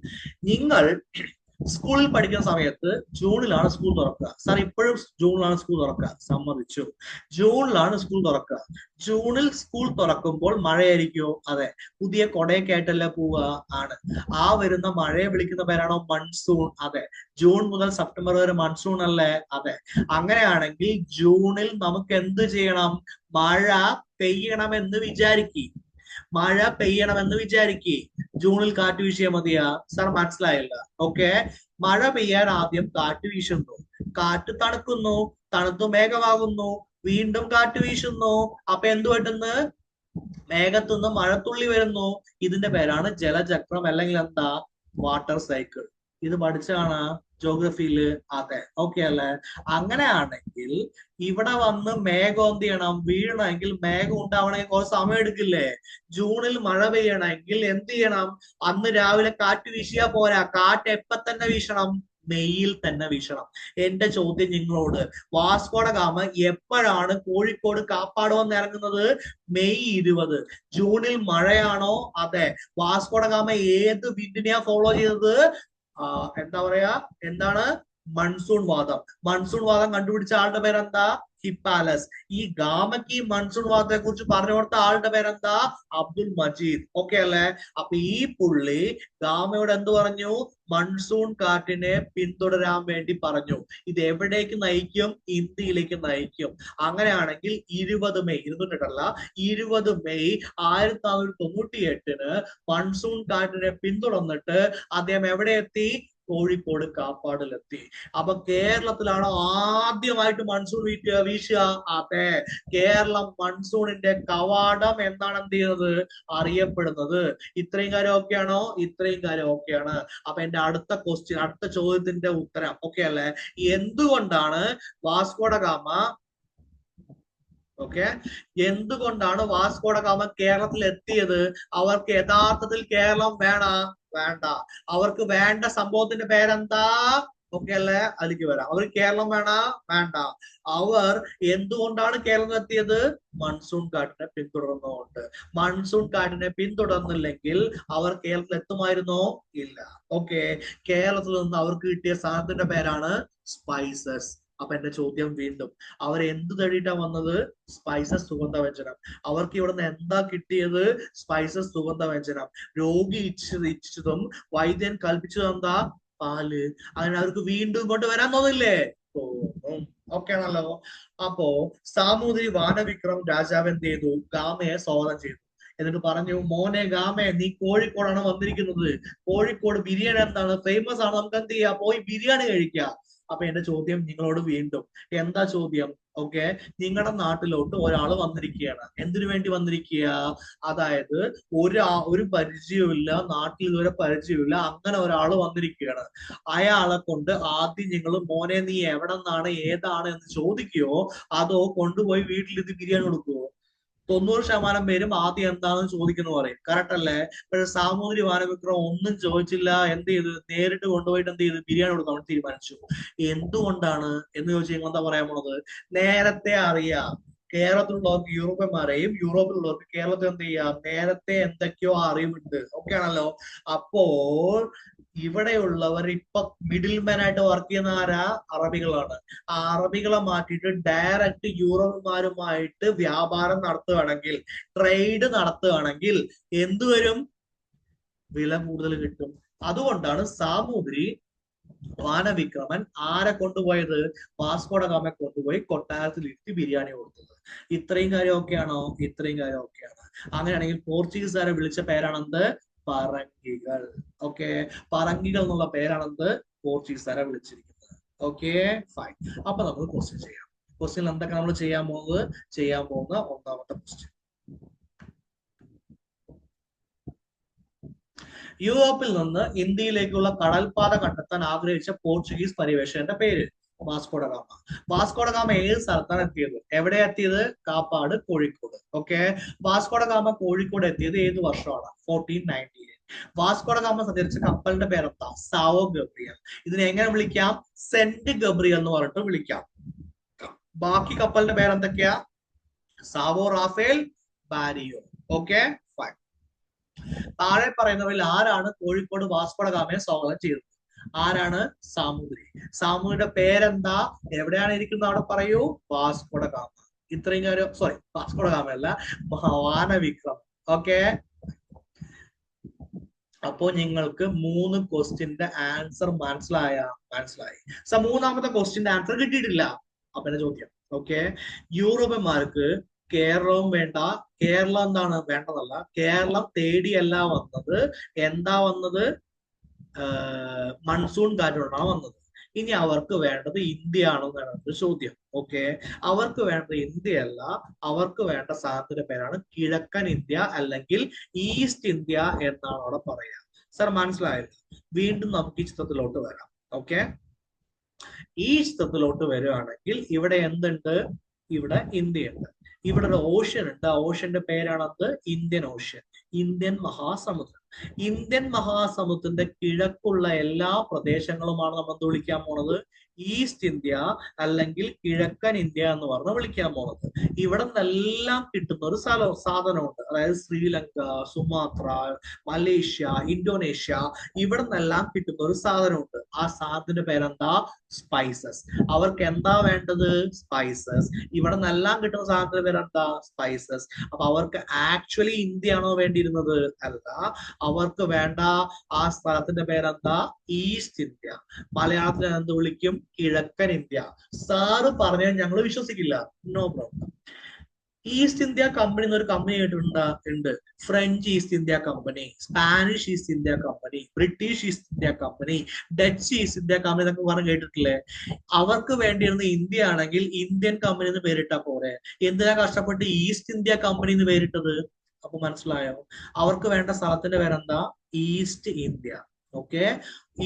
Speaker 1: നിങ്ങൾ സ്കൂളിൽ പഠിക്കുന്ന സമയത്ത് ജൂണിലാണ് സ്കൂൾ തുറക്കുക. സാർ ഇപ്പോഴും ജൂണിലാണ് സ്കൂൾ തുറക്കുക. സമ്മതിച്ചു. ജൂണിലാണ് സ്കൂൾ തുറക്കുക. ജൂണിൽ സ്കൂൾ തുറക്കുമ്പോൾ മഴയായിരിക്കുമോ? അതെ. പുതിയ കൊടയൊക്കെ ആയിട്ടല്ലേ പോവുക? ആണ്. ആ വരുന്ന മഴയെ വിളിക്കുന്ന പേരാണോ? മൺസൂൺ. അതെ. ജൂൺ മുതൽ സെപ്റ്റംബർ വരെ മൺസൂൺ അല്ലേ? അതെ. അങ്ങനെയാണെങ്കിൽ ജൂണിൽ നമുക്ക് എന്ത് ചെയ്യണം? മഴ പെയ്യണമെന്ന് വിചാരിക്കുക. മഴ പെയ്യണമെന്ന് വിചാരിക്കുക. ജൂണിൽ കാറ്റ് വീശിയാൽ മതിയാ? സാർ മനസ്സിലായില്ല. ഓക്കെ. മഴ പെയ്യാൻ ആദ്യം കാറ്റ് വീശുന്നു. കാറ്റ് തണുക്കുന്നു. തണുത്തു മേഘമാകുന്നു. വീണ്ടും കാറ്റ് വീശുന്നു. അപ്പൊ എന്ത് പറ്റുന്നു? മേഘത്തുനിന്ന് മഴത്തുള്ളി വരുന്നു. ഇതിന്റെ പേരാണ് ജലചക്രം, അല്ലെങ്കിൽ എന്താ? Water cycle. ഇത് പഠിച്ചാണ് ജോഗ്രഫിയില്. അതെ. ഓക്കെ അല്ലേ? അങ്ങനെയാണെങ്കിൽ ഇവിടെ വന്ന് മേഘം എന്ത് ചെയ്യണം? വീഴണമെങ്കിൽ, മേഘം ഉണ്ടാവണമെങ്കിൽ കുറച്ച് സമയം എടുക്കില്ലേ? ജൂണിൽ മഴ പെയ്യണമെങ്കിൽ എന്ത് ചെയ്യണം? അന്ന് രാവിലെ കാറ്റ് വീശിയാ പോരാ. കാറ്റ് എപ്പ തന്നെ വീശണം? മെയ്യിൽ തന്നെ വീശണം. എന്റെ ചോദ്യം നിങ്ങളോട്, വാസ്കോഡഗാമ എപ്പോഴാണ് കോഴിക്കോട് കാപ്പാട് വന്ന് ഇറങ്ങുന്നത്? മെയ് 20. ജൂണിൽ മഴയാണോ? അതെ. വാസ്കോഡഗാമ ഏത് വിൻഡിനെയാ ഫോളോ ചെയ്തത്? എന്താ പറയാ? എന്താണ്? മൺസൂൺ വാദം. മൺസൂൺ വാദം കണ്ടുപിടിച്ച ആളുടെ പേരെന്താ? ഹിപ്പാലസ്. ഈ ഗാമയ്ക്ക് ഈ മൺസൂൺ വാദത്തെ കുറിച്ച് പറഞ്ഞു കൊടുത്ത ആളുടെ പേരെന്താ? അബ്ദുൽ മജീദ്. ഓക്കെ അല്ലേ? അപ്പൊ ഈ പുള്ളി ഗാമയോട് എന്ത് പറഞ്ഞു? മൺസൂൺ കാറ്റിനെ പിന്തുടരാൻ വേണ്ടി പറഞ്ഞു. ഇത് എവിടേക്ക് നയിക്കും? ഇന്ത്യയിലേക്ക് നയിക്കും. അങ്ങനെയാണെങ്കിൽ 20 മെയ് 20 മെയ് 1498 മൺസൂൺ കാറ്റിനെ പിന്തുടർന്നിട്ട് അദ്ദേഹം എവിടെ എത്തി? കോഴിക്കോട് കാപ്പാടിലെത്തി. അപ്പൊ കേരളത്തിലാണോ ആദ്യമായിട്ട് മൺസൂൺ വീശുക? അതെ. കേരളം മൺസൂണിന്റെ കവാടം എന്നാണ് എന്ത് ചെയ്യുന്നത്? അറിയപ്പെടുന്നത്. ഇത്രയും കാര്യം ഓക്കെയാണോ? ഇത്രയും കാര്യം ഓക്കെയാണ്. അപ്പൊ എന്റെ അടുത്ത ക്വസ്റ്റ്യൻ, അടുത്ത ചോദ്യത്തിന്റെ ഉത്തരം ഓക്കെ അല്ലേ? എന്തുകൊണ്ടാണ് വാസ്കോഡഗാമ ഓക്കെ. എന്തുകൊണ്ടാണ് വാസ്കോഡ ഗാമ കേരളത്തിൽ എത്തിയത്? അവർക്ക് യഥാർത്ഥത്തിൽ കേരളം വേണ്ട. അവർക്ക് വേണ്ട സംഭവത്തിന്റെ പേരെന്താ? ഓക്കെ അല്ലേ? അതിലേക്ക് വരാം. അവർ കേരളം വേണ്ട. അവർ എന്തുകൊണ്ടാണ് കേരളത്തിൽ എത്തിയത്? മൺസൂൺ കാറ്റിനെ പിന്തുടർന്നുകൊണ്ട്. മൺസൂൺ കാറ്റിനെ പിന്തുടർന്നില്ലെങ്കിൽ അവർ കേരളത്തിൽ എത്തുമായിരുന്നോ? ഇല്ല. ഓക്കെ. കേരളത്തിൽ നിന്ന് അവർക്ക് കിട്ടിയ സാധനത്തിന്റെ പേരാണ് സ്പൈസസ്. അപ്പൊ എന്റെ ചോദ്യം വീണ്ടും, അവർ എന്ത് തേടിയിട്ടാ വന്നത്? സ്പൈസസ്, സുഗന്ധവ്യഞ്ജനം. അവർക്ക് ഇവിടുന്ന് എന്താ കിട്ടിയത്? സ്പൈസസ്, സുഗന്ധവ്യഞ്ജനം. രോഗി ഇച്ഛിച്ചതും വൈദ്യൻ കൽപ്പിച്ചതും എന്താ? പാല്. അങ്ങനെ അവർക്ക് വീണ്ടും ഇങ്ങോട്ട് വരാൻ തോന്നില്ലേ? തോന്നും. ഓക്കെ ആണല്ലോ. അപ്പോ സാമൂതിരി വാനവിക്രം രാജാവ് എന്ത് ചെയ്തു? ഗാമയെ സ്വാഗതം ചെയ്തു. എന്നിട്ട് പറഞ്ഞു, മോനെ ഗാമേ, നീ കോഴിക്കോടാണ് വന്നിരിക്കുന്നത്. കോഴിക്കോട് ബിരിയാണി എന്താണ്? ഫേമസ് ആണ്. നമുക്ക് എന്ത് ചെയ്യാം? പോയി ബിരിയാണി കഴിക്കാം. അപ്പൊ എന്റെ ചോദ്യം നിങ്ങളോട് വീണ്ടും, എന്താ ചോദ്യം? ഓക്കെ. നിങ്ങളുടെ നാട്ടിലോട്ട് ഒരാൾ വന്നിരിക്കുകയാണ്. എന്തിനു വേണ്ടി വന്നിരിക്കുക? അതായത് ഒരു പരിചയമില്ല, നാട്ടിൽ ഇതുവരെ പരിചയമില്ല, അങ്ങനെ ഒരാൾ വന്നിരിക്കുകയാണ്. അയാളെ കൊണ്ട് ആദ്യം നിങ്ങൾ, മോനെ നീ എവിടെ നിന്നാണ്, ഏതാണ് എന്ന് ചോദിക്കുകയോ അതോ കൊണ്ടുപോയി വീട്ടിൽ ഇത് ബിരിയാണി കൊടുക്കുവോ? 90% പേരും ആദ്യം എന്താണെന്ന് ചോദിക്കുന്നു പറയും. കറക്റ്റ് അല്ലേ? പക്ഷെ സാമൂതിരി വാനവിക്രം ഒന്നും ചോദിച്ചില്ല. എന്ത് ചെയ്തു? നേരിട്ട് കൊണ്ടുപോയിട്ട് എന്ത് ചെയ്തു? ബിരിയാണി കൊടുക്കാൻ തീരുമാനിച്ചു. എന്തുകൊണ്ടാണ് എന്ന് ചോദിച്ചു കഴിഞ്ഞാൽ എന്താ പറയാൻ പോണത്? നേരത്തെ അറിയാം. കേരളത്തിലുള്ളവർക്ക് യൂറോപ്യന്മാരെയും യൂറോപ്പിലുള്ളവർക്ക് കേരളത്തിൽ എന്ത് ചെയ്യാം? നേരത്തെ എന്തൊക്കെയോ അറിവുണ്ട്. ഓക്കെ ആണല്ലോ. അപ്പോൾ ഇവിടെയുള്ളവർ ഇപ്പൊ മിഡിൽ മാൻ ആയിട്ട് വർക്ക് ചെയ്യുന്ന ആരാ? അറബികളാണ്. ആ അറബികളെ മാറ്റിയിട്ട് ഡയറക്റ്റ് യൂറോപ്യന്മാരുമായിട്ട് വ്യാപാരം നടത്തുകയാണെങ്കിൽ, ട്രേഡ് നടത്തുകയാണെങ്കിൽ എന്തുവരും? വില കൂടുതൽ കിട്ടും. അതുകൊണ്ടാണ് സാമൂതിരി വാനവിക്രമൻ ആരെ കൊണ്ടുപോയത്? വാസ്കോഡ ഗാമയെ കൊണ്ടുപോയി കൊട്ടാരത്തിൽ ഇരുത്തി ബിരിയാണി കൊടുത്തത്. ഇത്രയും കാര്യം ഓക്കെയാണോ? ഇത്രയും കാര്യം ഓക്കെയാണ്. അങ്ങനെയാണെങ്കിൽ പോർച്ചുഗീസുകാരെ വിളിച്ച പേരാണെന്ത്? പറങ്കികൾ. ഓക്കെ. പറങ്കികൾ എന്നുള്ള പേരാണെന്ത്? പോർച്ചുഗീസുകാരെ വിളിച്ചിരിക്കുന്നത്. Okay, fine. അപ്പൊ നമുക്ക് ക്വസ്റ്റ്യൻ ചെയ്യാം. ക്വസ്റ്റ്യൻ എന്തൊക്കെ നമ്മൾ ചെയ്യാൻ പോകുന്ന ഒന്നാമത്തെ ക്വസ്റ്റ്യൻ, യൂറോപ്പിൽ നിന്ന് ഇന്ത്യയിലേക്കുള്ള കടൽപാത കണ്ടെത്താൻ ആഗ്രഹിച്ച പോർച്ചുഗീസ് പര്യവേഷകന്റെ പേര്? Vasco da gamma. വാസ്കോഡ ഗാമ ഏത് സ്ഥലത്താണ് എത്തിയത്? എവിടെ എത്തിയത്? Kappad, Kozhikode. Okay. Vasco da gamma Kozhikode എത്തിയത് ഏത് വർഷമാണ്? 1498. വാസ്കോഡ ഗാമ സഞ്ചരിച്ച കപ്പലിന്റെ പേരെന്താ? Sao Gabriel. ഇതിനെ എങ്ങനെ വിളിക്കാം? സെന്റ് ഗബ്രിയൽ എന്ന് പറഞ്ഞിട്ട് വിളിക്കാം. ബാക്കി കപ്പലിന്റെ പേരെന്തൊക്കെയാ? Sao Rafael, Berrio. Okay, fine. താഴെ പറയുന്നവരിൽ ആരാണ് കോഴിക്കോട് വാസ്കോഡ ഗാമയെ സ്വാഗതം ചെയ്തത്? ആരാണ്? സാമൂതിരി. സാമൂതിരിയുടെ പേരെന്താ? എവിടെയാണ് ഇരിക്കുന്നത് അവിടെ പറയൂ? Vasco da gamma. ഇത്രയും കാര്യം, സോറി, വാസ്കോഡ ഗാമ അല്ല, വാനവിക്രം. ഓക്കെ. അപ്പോ നിങ്ങൾക്ക് 3 ക്വസ്റ്റ്യന്റെ ആൻസർ മനസ്സിലായി. മൂന്നാമത്തെ ക്വസ്റ്റ്യന്റെ ആൻസർ കിട്ടിയിട്ടില്ല. അപ്പൊ എന്റെ ചോദ്യം, ഓക്കെ, യൂറോപ്യന്മാർക്ക് കേരളവും വേണ്ട, കേരളം എന്താണ് വേണ്ടതല്ല, കേരളം തേടിയല്ല വന്നത്. എന്താ വന്നത്? മൺസൂൺ കാറ്റുകൊണ്ടാണ് വന്നത്. ഇനി അവർക്ക് വേണ്ടത് ഇന്ത്യ ആണെന്നാണ് ചോദ്യം. ഓക്കെ. അവർക്ക് വേണ്ടത് ഇന്ത്യയല്ല, അവർക്ക് വേണ്ട സാധനത്തിന്റെ പേരാണ് കിഴക്കൻ ഇന്ത്യ അല്ലെങ്കിൽ ഈസ്റ്റ് ഇന്ത്യ എന്നാണ് അവിടെ പറയുക. സർ മനസ്സിലായത്? വീണ്ടും നമുക്ക് ഈ ചിത്രത്തിലോട്ട് വരാം. ഓക്കെ. ഈ ചിത്രത്തിലോട്ട് വരികയാണെങ്കിൽ ഇവിടെ എന്തുണ്ട്? ഇവിടെ ഇന്ത്യയുണ്ട്. ഇവിടെ ഒരു ഓഷ്യൻ ഉണ്ട്. ആ ഓഷ്യന്റെ പേരാണത് ഇന്ത്യൻ ഓഷ്യൻ, ഇന്ത്യൻ മഹാസമുദ്രം. ഇന്ത്യൻ മഹാസമുദ്രത്തിന്റെ കിഴക്കുള്ള എല്ലാ പ്രദേശങ്ങളുമാണ് നമ്മൾ എന്ത് വിളിക്കാൻ പോണത്? ഈസ്റ്റ് ഇന്ത്യ അല്ലെങ്കിൽ കിഴക്കൻ ഇന്ത്യ എന്ന് പറഞ്ഞ് വിളിക്കാൻ പോണത്. ഇവിടെ നിന്നെല്ലാം കിട്ടുന്ന ഒരു സാധനമുണ്ട്. അതായത് ശ്രീലങ്ക, സുമാത്ര, മലേഷ്യ, ഇന്തോനേഷ്യ, ഇവിടെ നിന്നെല്ലാം കിട്ടുന്ന ഒരു സാധനമുണ്ട്. ആ സാധനത്തിന്റെ പേരെന്താ? സ്പൈസസ്. അവർക്ക് എന്താ വേണ്ടത്? സ്പൈസസ്. ഇവിടെ നിന്നെല്ലാം കിട്ടുന്ന സാധനത്തിന്റെ പേരെന്താ? സ്പൈസസ്. അപ്പൊ അവർക്ക് ആക്ച്വലി ഇന്ത്യ ആണോ വേണ്ടിയിരുന്നത്? അല്ല. അവർക്ക് വേണ്ട ആ സ്ഥലത്തിന്റെ പേരെന്താ? East India. മലയാളത്തിൽ എന്ത് വിളിക്കും? കിഴക്കൻ ഇന്ത്യ. സാറ് പറഞ്ഞാൽ ഞങ്ങൾ വിശ്വസിക്കില്ല. No problem. East India Company എന്നൊരു കമ്പനി ഉണ്ട്. French East India Company, Spanish East India Company, British East India Company, Dutch East India Company എന്നൊക്കെ പറഞ്ഞ് കേട്ടിട്ടില്ലേ? അവർക്ക് വേണ്ടിയിരുന്ന ഇന്ത്യ ആണെങ്കിൽ ഇന്ത്യൻ കമ്പനി എന്ന് പേരിട്ടാ പോരെ. എന്തിനാ കഷ്ടപ്പെട്ട് ഈസ്റ്റ് ഇന്ത്യ കമ്പനി എന്ന് പേരിട്ടത്? അപ്പൊ മനസ്സിലായോ? അവർക്ക് വേണ്ട സ്ഥലത്തിന്റെ പേരെന്താ? East India. ഓക്കെ.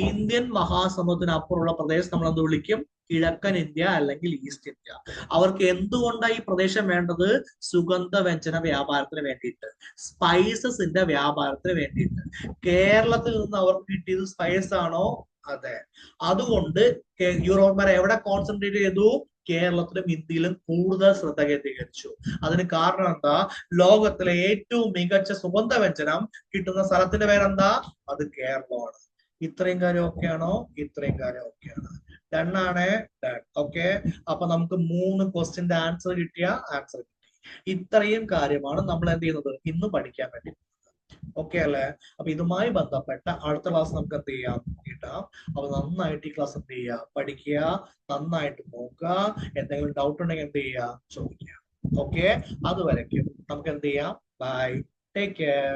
Speaker 1: ഇന്ത്യൻ മഹാസമുദ്രത്തിനപ്പുറമുള്ള പ്രദേശം നമ്മൾ എന്ത് വിളിക്കും? കിഴക്കൻ ഇന്ത്യ അല്ലെങ്കിൽ ഈസ്റ്റ് ഇന്ത്യ. അവർക്ക് എന്തുകൊണ്ടാണ് ഈ പ്രദേശം വേണ്ടത്? സുഗന്ധവ്യഞ്ജന വ്യാപാരത്തിന് വേണ്ടിയിട്ട്, സ്പൈസസിന്റെ വ്യാപാരത്തിന് വേണ്ടിയിട്ട്. കേരളത്തിൽ നിന്ന് അവർക്ക് കിട്ടിയത് സ്പൈസ് ആണോ? അതെ. അതുകൊണ്ട് യൂറോപ്യന്മാർ എവിടെ കോൺസെൻട്രേറ്റ് ചെയ്തു? കേരളത്തിലും ഇന്ത്യയിലും കൂടുതൽ ശ്രദ്ധ കേന്ദ്രീകരിച്ചു. അതിന് കാരണം എന്താ? ലോകത്തിലെ ഏറ്റവും മികച്ച സുഗന്ധവ്യഞ്ജനം കിട്ടുന്ന സ്ഥലത്തിന്റെ പേരെന്താ? അത് കേരളമാണ്. ഇത്രയും കാര്യം ഓക്കെയാണോ? ഇത്രയും കാര്യം ഓക്കെയാണ്. ഡണ്ണാണ്. ഡൺ. ഓക്കെ. അപ്പൊ നമുക്ക് 3 ക്വസ്റ്റ്യന്റെ ആൻസർ കിട്ടിയ ആൻസർ കിട്ടി. ഇത്രയും കാര്യമാണ് നമ്മൾ എന്ത് ചെയ്യുന്നത് ഇന്ന് പഠിക്കാൻ വേണ്ടി. ഓക്കെ അല്ലേ? അപ്പൊ ഇതുമായി ബന്ധപ്പെട്ട അടുത്ത ക്ലാസ് നമുക്ക് എന്ത് ചെയ്യാം? കിട്ടാം. അപ്പൊ നന്നായിട്ട് ഈ ക്ലാസ് എന്ത് ചെയ്യുക? പഠിക്കുക, നന്നായിട്ട് നോക്കുക. എന്തെങ്കിലും ഡൗട്ട് ഉണ്ടെങ്കിൽ എന്ത് ചെയ്യുക? ചോദിക്കുക. ഓക്കെ. അതുവരയ്ക്കും നമുക്ക് എന്ത് ചെയ്യാം? ബൈ. Take care.